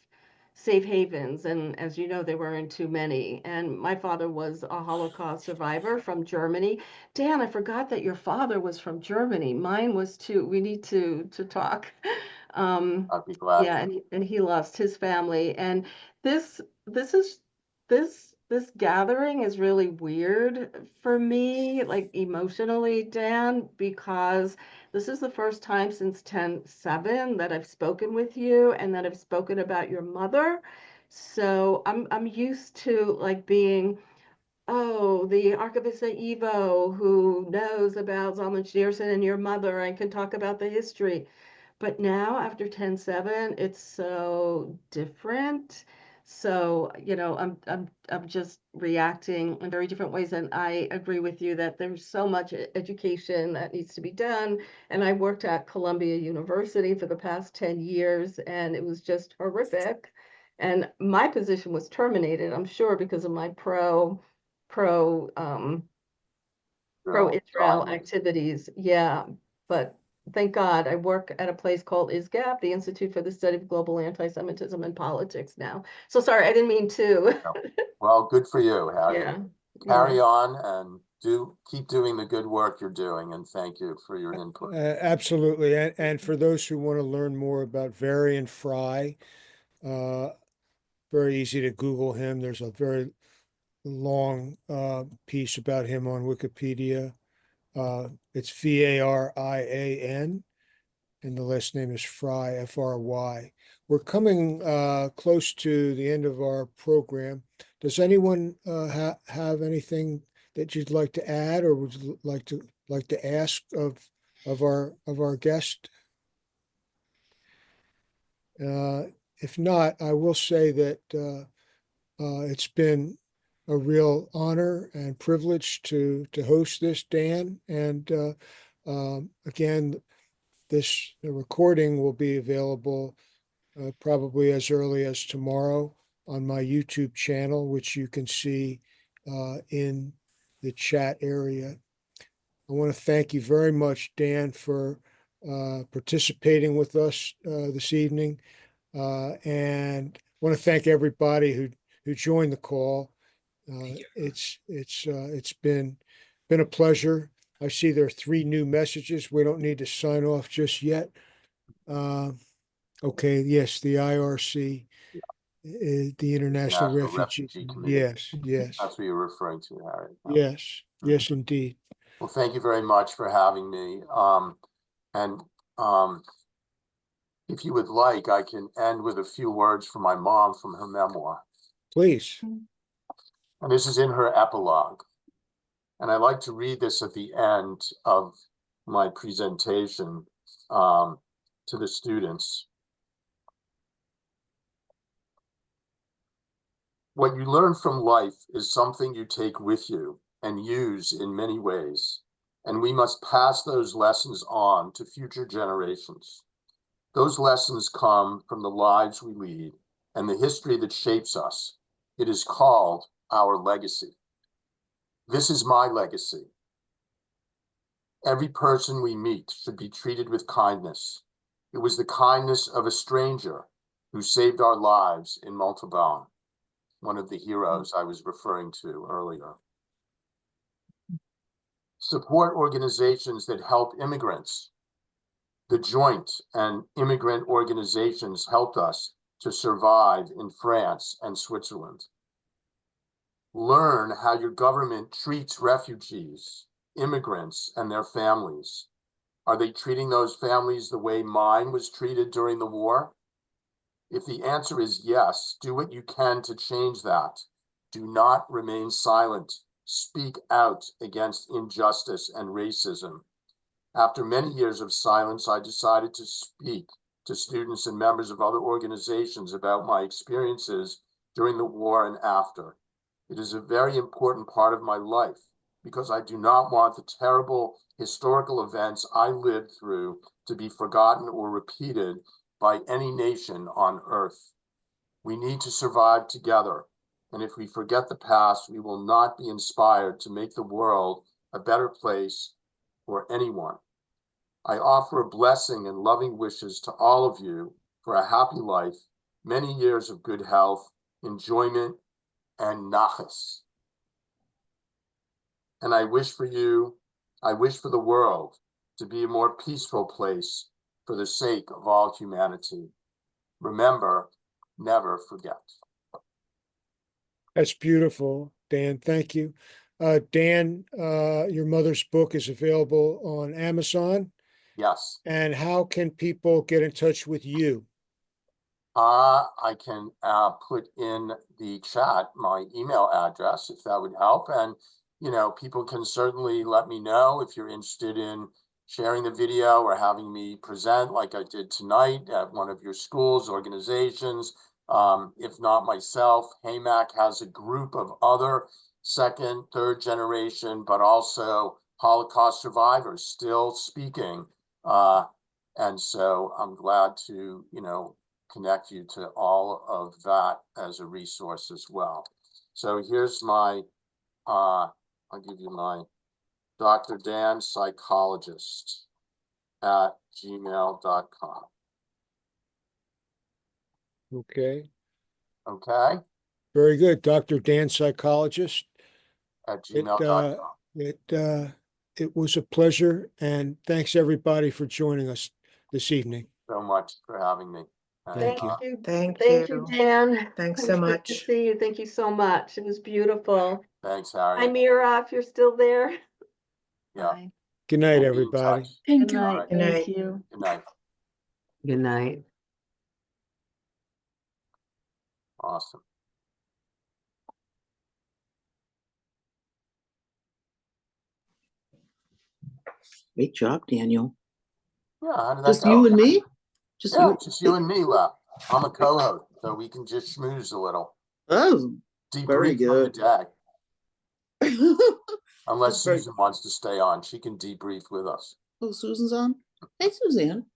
safe havens. And as you know, there weren't too many. And my father was a Holocaust survivor from Germany. Dan, I forgot that your father was from Germany. Mine was too. We need to talk. I'd be glad Yeah, to. and he lost his family. And this this is this gathering is really weird for me, like emotionally, Dan, because this is the first time since 10/7 that I've spoken with you and that I've spoken about your mother. So I'm used to like being, oh, the Archivist at Evo who knows about Zalman Schneerson and your mother and can talk about the history. But now after 10/7, it's so different. So, I'm just reacting in very different ways. And I agree with you that there's so much education that needs to be done. And I worked at Columbia University for the past 10 years, and it was just horrific. And my position was terminated, I'm sure, because of my pro pro-Israel activities. Yeah, but thank God I work at a place called ISGAP, the Institute for the Study of Global Anti-Semitism and Politics now. So sorry, I didn't mean to. Well, good for you, Harriet. Yeah. Carry on and keep doing the good work you're doing, and thank you for your input. Absolutely. And for those who want to learn more about Varian Fry, very easy to Google him. There's a very long piece about him on Wikipedia. It's Varian, and the last name is Fry, Fry. We're coming close to the end of our program. Does anyone have anything that you'd like to add, or would you like to ask of our guest? If not, I will say that it's been a real honor and privilege to host this, Dan. And again, the recording will be available probably as early as tomorrow on my YouTube channel, which you can see in the chat area. I want to thank you very much, Dan, for participating with us this evening. And I want to thank everybody who joined the call. It's been a pleasure. I see there are 3 new messages. We don't need to sign off just yet. Okay, yes, the IRC, the International Refugee Committee. Yes. That's what you're referring to, Harriet. Yes, indeed. Well, thank you very much for having me. And if you would like, I can end with a few words from my mom from her memoir. Please. And this is in her epilogue. And I like to read this at the end of my presentation to the students. What you learn from life is something you take with you and use in many ways, and we must pass those lessons on to future generations. Those lessons come from the lives we lead and the history that shapes us. It is called our legacy. This is my legacy. Every person we meet should be treated with kindness. It was the kindness of a stranger who saved our lives in Montalban, one of the heroes I was referring to earlier. Support organizations that help immigrants. The Joint and immigrant organizations helped us to survive in France and Switzerland. Learn how your government treats refugees, immigrants, and their families. Are they treating those families the way mine was treated during the war? If the answer is yes, do what you can to change that. Do not remain silent. Speak out against injustice and racism. After many years of silence, I decided to speak to students and members of other organizations about my experiences during the war and after. It is a very important part of my life because I do not want the terrible historical events I lived through to be forgotten or repeated by any nation on earth. We need to survive together, and if we forget the past, we will not be inspired to make the world a better place for anyone. I offer a blessing and loving wishes to all of you for a happy life. many years of good health, enjoyment, and nachas. And I wish for the world to be a more peaceful place for the sake of all humanity. Remember, never forget. That's beautiful, Dan. Thank you. Dan, your mother's book is available on Amazon. Yes. And how can people get in touch with you? I can put in the chat my email address if that would help. And, you know, people can certainly let me know if you're interested in sharing the video or having me present like I did tonight at one of your schools, organizations. If not myself, HAMEC has a group of other second, third generation, but also Holocaust survivors still speaking. And so I'm glad to, you know, connect you to all of that as a resource as well. So here's my, I'll give you my Dr. Dan Psychologist at gmail.com. Okay. Okay. Very good. Dr. Dan Psychologist. At gmail.com. It was a pleasure, and thanks everybody for joining us this evening. So much for having me. Thank you. Thank you, Dan. Thanks It so was good much. to see you. Thank you so much. It was beautiful. Thanks, Hi, Harriet. Mira, if you're still there. Yeah. Good night, We'll be in everybody. touch. Good night. All right. Good night. Thank you. Good night. Good night. Awesome. Great job, Daniel. Yeah, how did that Just go? you and me? Just Yeah, you? just you and me left. I'm a co-host, so we can just schmooze a little. Oh, very Debrief from the good. day. Unless That's very- Susan wants to stay on, she can debrief with us. Oh, Susan's on? Hey, Suzanne.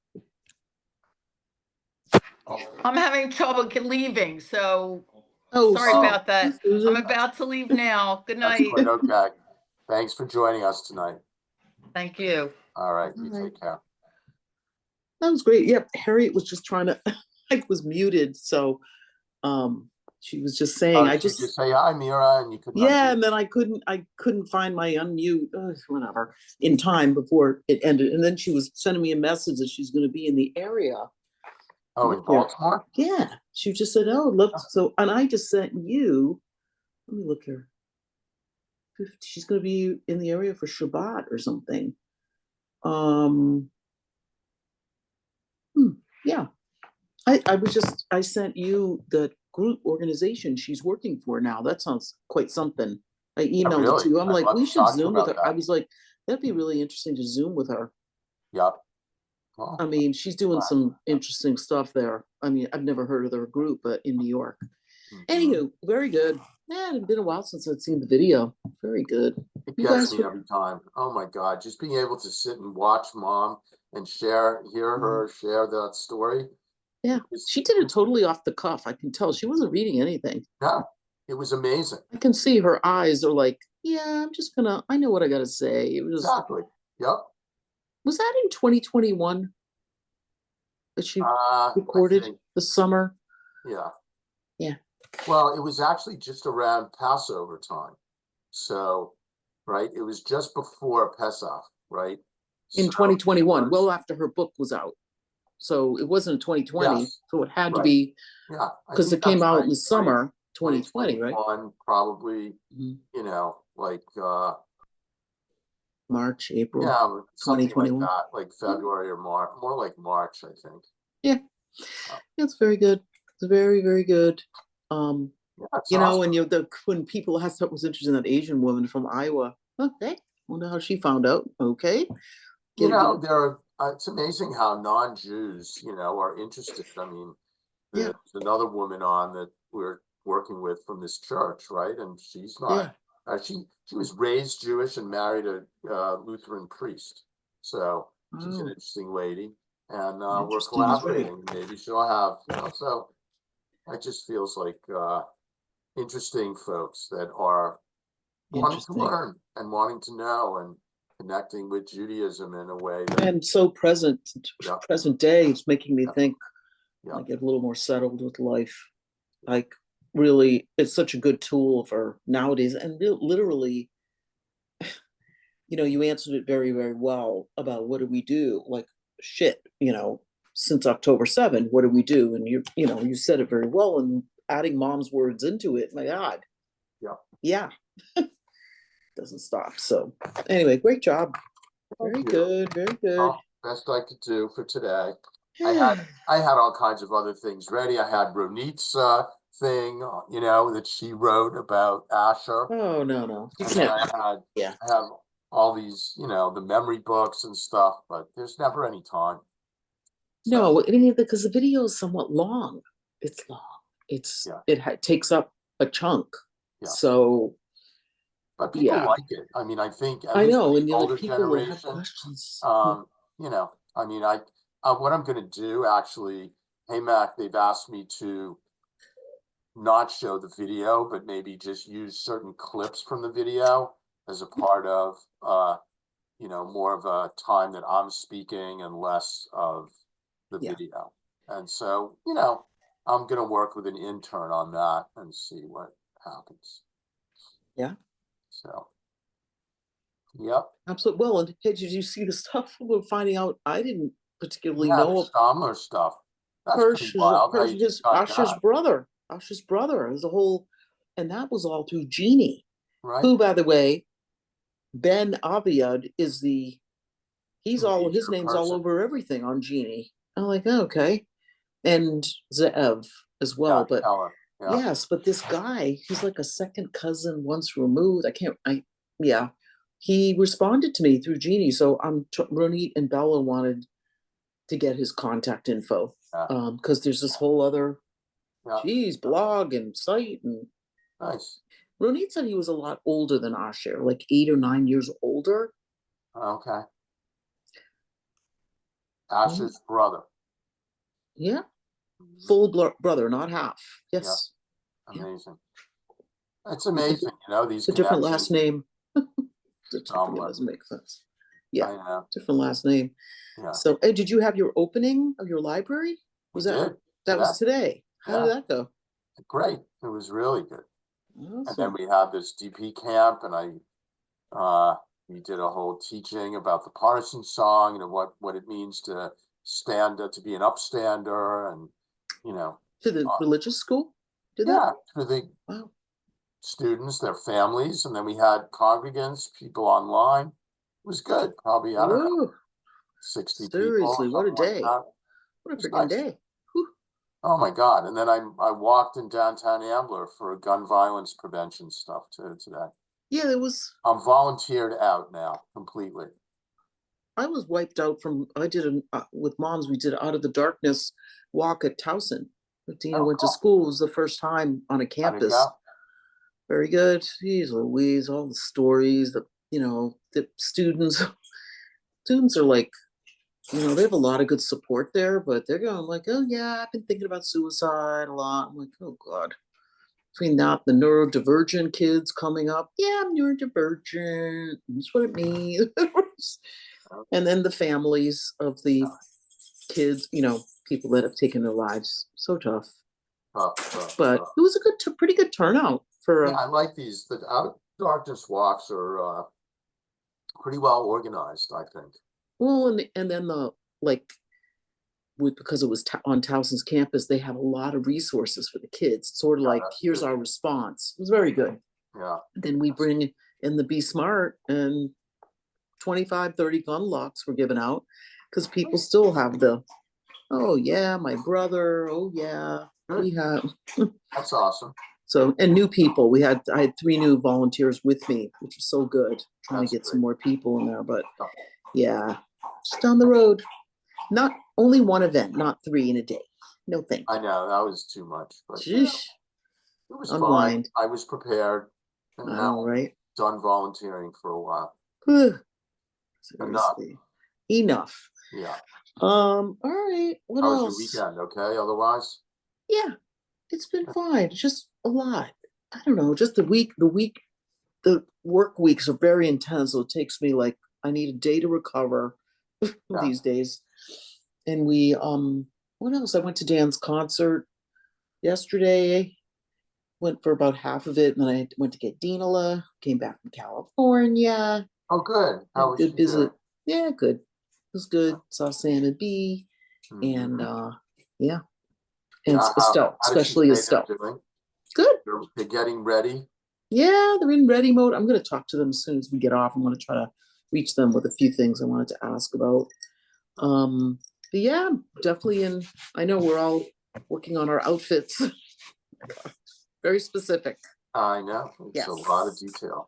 I'm having trouble leaving, so Oh, sorry Oh. about that. Susan. I'm about to leave now. Good That's night. quite okay. Thanks for joining us tonight. Thank you. All right, you All right. take care. That was great. Yep, Harriet was just trying to, I was muted, so she was just saying, I Did you just, say hi, Mira, and you couldn't yeah, unmute? and then I couldn't find my unmute, whatever, in time before it ended. And then she was sending me a message that she's going to be in the area. Oh, in Yeah. Baltimore? Yeah, she just said, oh, look, so, and I just sent you, let me look here. She's going to be in the area for Shabbat or something. Yeah, I sent you the group organization she's working for now. That sounds quite something. I emailed it to really? you. I'm I'd like, love we to should talk to you Zoom with her. about I that. was like, that'd be really interesting to Zoom with her. Yep. Well, I mean, she's doing Right. some interesting stuff there. I mean, I've never heard of their group, but in New York. mhm. Anywho, very good. Yeah, it's been a while since I'd seen the video. Very good. It You gets guys me should- every time. Oh my God, just being able to sit and watch Mom and hear her share that story. Yeah, she did it totally off the cuff. I can tell she wasn't reading anything. Yeah, it was amazing. I can see her eyes are like, yeah, I know what I gotta say. It was, Exactly. Yep. was that in 2021 that she I recorded think, the summer? yeah. Yeah. Well, it was actually just around Passover time. So, right, it was just before Pesach, right? In So 2021, it was- well after her book was out. So it wasn't 2020, Yes, so it had to right. be, yeah, I because think it came that's out right, in the summer 2020, right? 2021, probably, Mhm. you know, like March, April. yeah, something like 2021. that, like February or March, more like March, I think. Yeah, it's very good. It's very, very good. Yeah, it's You know, awesome. and when people asked what was interesting, that Asian woman from Iowa. Okay, wonder how she found out. Okay, You Get- know, it's amazing how non-Jews, you know, are interested. I mean, Yeah. there's another woman on that we're working with from this church, right? And she's not, she was raised Jewish and married a Lutheran priest. So she's an Oh. interesting lady. And we're Interesting is right. collaborating. Maybe she'll have, you know, so it just feels like interesting folks that are wanting to Interesting. learn and wanting to know and connecting with Judaism in a way that And so present Yeah. day, it's making me Yeah. think Yeah. I get a little more settled with life. Like, really, it's such a good tool for nowadays. And literally, you answered it very, very well about what do we do? Like, shit, since October 7, what do we do? And you said it very well, and adding mom's words into it, my God. Yeah. Yeah. Doesn't stop. So anyway, great job. Very good, very good. Well, best I could do for today. I had all kinds of other things ready. I had Ronit's thing, that she wrote about Asher. Oh, no. You And then can't. I Yeah. have all these, the memory books and stuff, but there's never any time. No, I mean, because the video is somewhat long. It's long. It takes up a chunk. Yeah. So, but people yeah. like it. I mean, I think at I least know, the and the older other people that have generation, questions. I mean, what I'm going to do actually, HAMEC, they've asked me to not show the video, but maybe just use certain clips from the video as a part of, more of a time that I'm speaking and less of the video. And so, I'm going to work with an intern on that and see what happens. Yeah. So, yep. Absolutely. Well, and hey, did you see the stuff we're finding out? I didn't particularly The know Stamler stuff. That's pretty wild. How you just got Usher's that. brother. Usher's brother. It was a whole, and that was all through Jeannie, Right. who, by the way, Ben Aviad is his name's all over everything on Jeannie. I'm like, oh, okay. And Zev as well. But yes, but this guy, he's like a second cousin once removed. He responded to me through Jeannie. So Ronit and Bella wanted to get his contact info. Because there's this whole other blog and site. And nice. Ronit said he was a lot older than Asher, like 8 or 9 years older. Okay. Asher's brother. Yeah. Full brother, not half. Yes. Yeah. Amazing. It's amazing, these it's a different last name. It doesn't make sense. Yeah. I know. Different last name. Yeah. So, hey, did you have your opening of your library? That was today? How did that go? Great. It was really good. Awesome. And then we had this DP camp, and we did a whole teaching about the partisan song and what it means to be an upstander, and to the religious school. To the students, their families, and then we had congregants, people online. It was good. Probably, I don't know, 60 people. Seriously, what a day! What a freaking day! Whew. Oh my God! And then I walked in downtown Ambler for gun violence prevention stuff today. Yeah, it was. I'm volunteered out now completely. I was wiped out from. I did with moms. We did Out of the Darkness walk at Towson. Dina went to school. It was the first time on a campus. Very good. Jeez Louise, all the stories, the students are like, they have a lot of good support there, but they're going like, oh yeah, I've been thinking about suicide a lot. I'm like, oh God. Between that, the neurodivergent kids coming up. Yeah, I'm neurodivergent. That's what it means. And then the families of the kids, people that have taken their lives. So tough. But it was a pretty good turnout for. I like these. The Out of Darkness walks are pretty well organized, I think. Well, and then because it was on Towson's campus, they have a lot of resources for the kids. It's sort of like, here's our response. It was very good. Yeah. Then we bring in the Be Smart, and 25, 30 gun locks were given out because people still have oh yeah, my brother. Oh yeah, we have. That's awesome. So, and new people. I had 3 new volunteers with me, which was so good. Trying to get some more people in there, but yeah, just down the road. Not only one event, not 3 in a day. No thanks. I know that was too much, but it was fine. I was prepared. And now right. Done volunteering for a while. Enough. Yeah. All right. What else? How was your weekend? Okay. Otherwise. Yeah, it's been fine. It's just a lot. I don't know. Just the work weeks are very intense. So it takes me I need a day to recover these days. And we what else? I went to Dan's concert yesterday. Went for about half of it, and then I went to get Dinala. Came back from California. Oh, good. How was Good she visit. doing? Yeah, good. It was good. Saw Sam and B, and yeah, and Yeah, Estelle, how does she especially say Estelle. they're doing? Good. They're getting ready. Yeah, they're in ready mode. I'm going to talk to them as soon as we get off. I'm going to try to reach them with a few things I wanted to ask about. But yeah, definitely in. I know we're all working on our outfits. Very specific. I know. It's Yes. a lot of detail.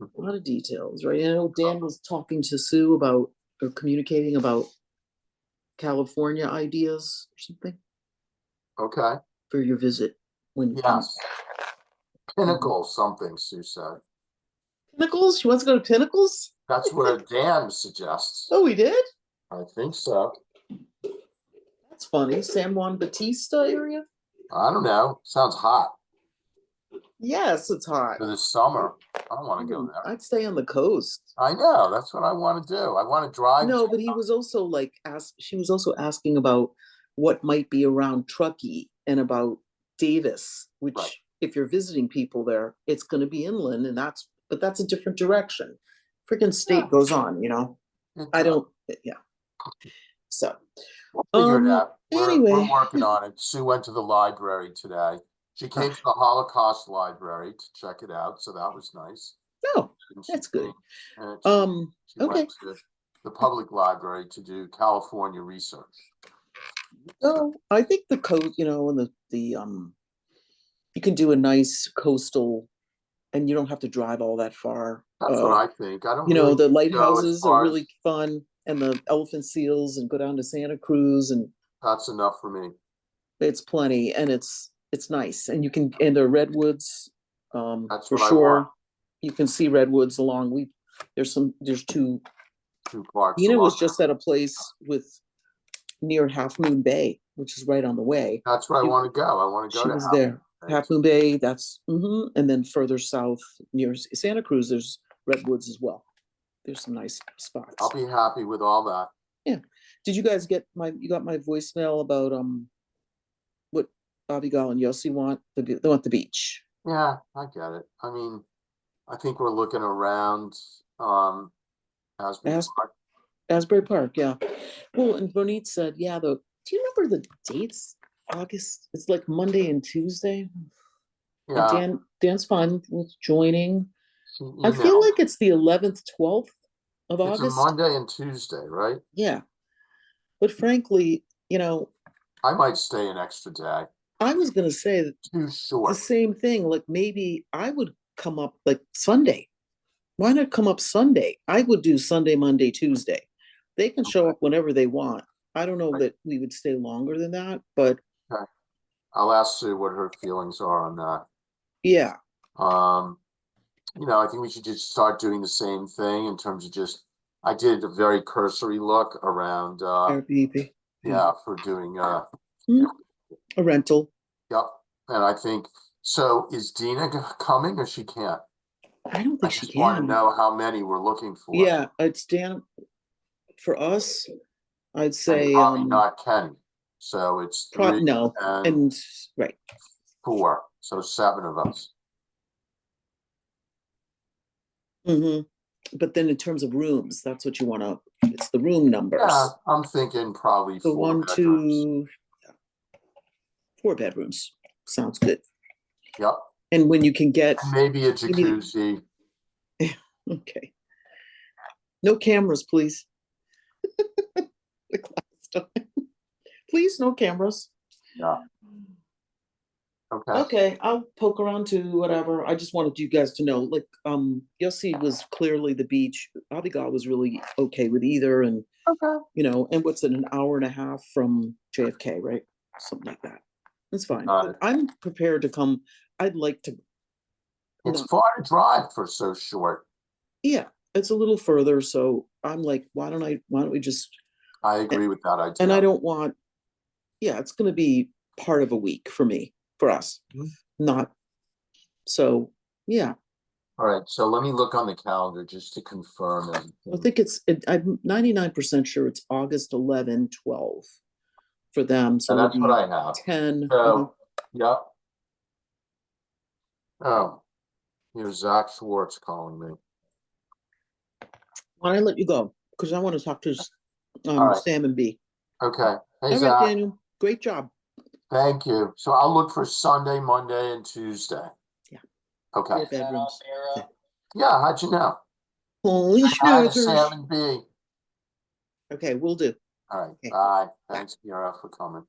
A lot of details, right? I know Dan was talking to Sue about, or communicating about California ideas or something Okay. for your visit. When Yes. Pinnacle something, Sue said. Pinnacles? She wants to go to Pinnacles? That's what Dan suggests. Oh, we did? I think so. That's funny. San Juan Bautista area? I don't know. Sounds hot Yes, it's hot. for the summer. I don't want to go there. I'd stay on the coast. I know. That's what I want to do. I want to drive. No, but he was also like, she was also asking about what might be around Truckee and about Davis, which Right. if you're visiting people there, it's going to be inland, and but that's a different direction. Freaking state goes on, you know. I don't, yeah. So, we'll figure it out. Anyway, we're working on it. Sue went to the library today. She came to the Holocaust library to check it out, so that was nice. Oh, And she that's good. came- and she Okay. went to the public library to do California research. So I think the coast, you know, and you can do a nice coastal, and you don't have to drive all that far. That's what I think. I don't. You know, really the go as lighthouses far are as- really fun, and the elephant seals, and go down to Santa Cruz, and That's enough for me. it's plenty, and it's nice, and you can, and the redwoods, That's for what I sure. want. You can see redwoods along. There's two. 2 parks. Nina was along just at a place near Half Moon Bay, which is right on the way. That's where I want to go. I want to go She to was Half there. Moon Bay. Half Moon Bay, and then further south near Santa Cruz, there's redwoods as well. There's some nice spots. I'll be happy with all that. Yeah. Did you guys you got my voicemail about what Abigail and Yossi want? They want the beach. Yeah, I get it. I mean, I think we're looking around Asbury Park. Asbury Park, yeah. Well, and Bonit said, yeah, do you remember the dates? August, it's like Monday and Tuesday. Yeah. And Dan's fine with joining. She I feel emailed. like it's the 11th, 12th of It's a August. Monday and Tuesday, right? Yeah. But frankly, you know, I might stay an extra day. I was going to say that Too short. the same thing. Like maybe I would come up like Sunday. Why not come up Sunday? I would do Sunday, Monday, Tuesday. They can show up whenever they want. I don't know that we would stay longer than that, but Okay. I'll ask Sue what her feelings are on that. yeah. You know, I think we should just start doing the same thing in terms of I did a very cursory look around Airbnb. yeah, for doing A rental. yep. And I think so. Is Dina coming or she can't? I don't I think she just want to can. know how many we're looking for. Yeah, it's Dan. For us, I'd And say probably not Kenny. So it's 3 no, and right. 4. So 7 of us. But then in terms of rooms, that's what you want to. It's the room numbers. Yeah, I'm thinking probably So 4 bedrooms. 4 bedrooms sounds good. Yep. And when you can get Maybe a jacuzzi. okay. No cameras, please. Like last time. Please, no cameras. Yeah. Okay. Okay, I'll poke around to whatever. I just wanted you guys to know, like, Yossi was clearly the beach. Abigail was really okay with either, and you know, and what's it, an hour and a half from JFK, right? Something like that. It's fine. But I'm prepared to come. I'd like to. It's far to drive for so short. Yeah, it's a little further, so I'm like, why don't we just? I agree with that idea. And I don't want. Yeah, it's going to be part of a week for me. For us, not so. Yeah. All right. So let me look on the calendar just to confirm everything. I think I'm 99% sure it's August 11, 12. for them, so And that's maybe what I have. 10. So, yep. Oh, here's Zach Schwartz calling me. Why don't I let you go? Because I want to talk to All right. Sam and B. Okay. Hey, All right, Zach. Daniel. Great job. Thank you. So I'll look for Sunday, Monday, and Tuesday. Yeah. Okay. 4 bedrooms. Okay. Yeah, how'd you know? Holy Hi to schnookers. Sam and B. Okay, we'll do. All right. Okay. Bye. Thanks, Kiara, for coming.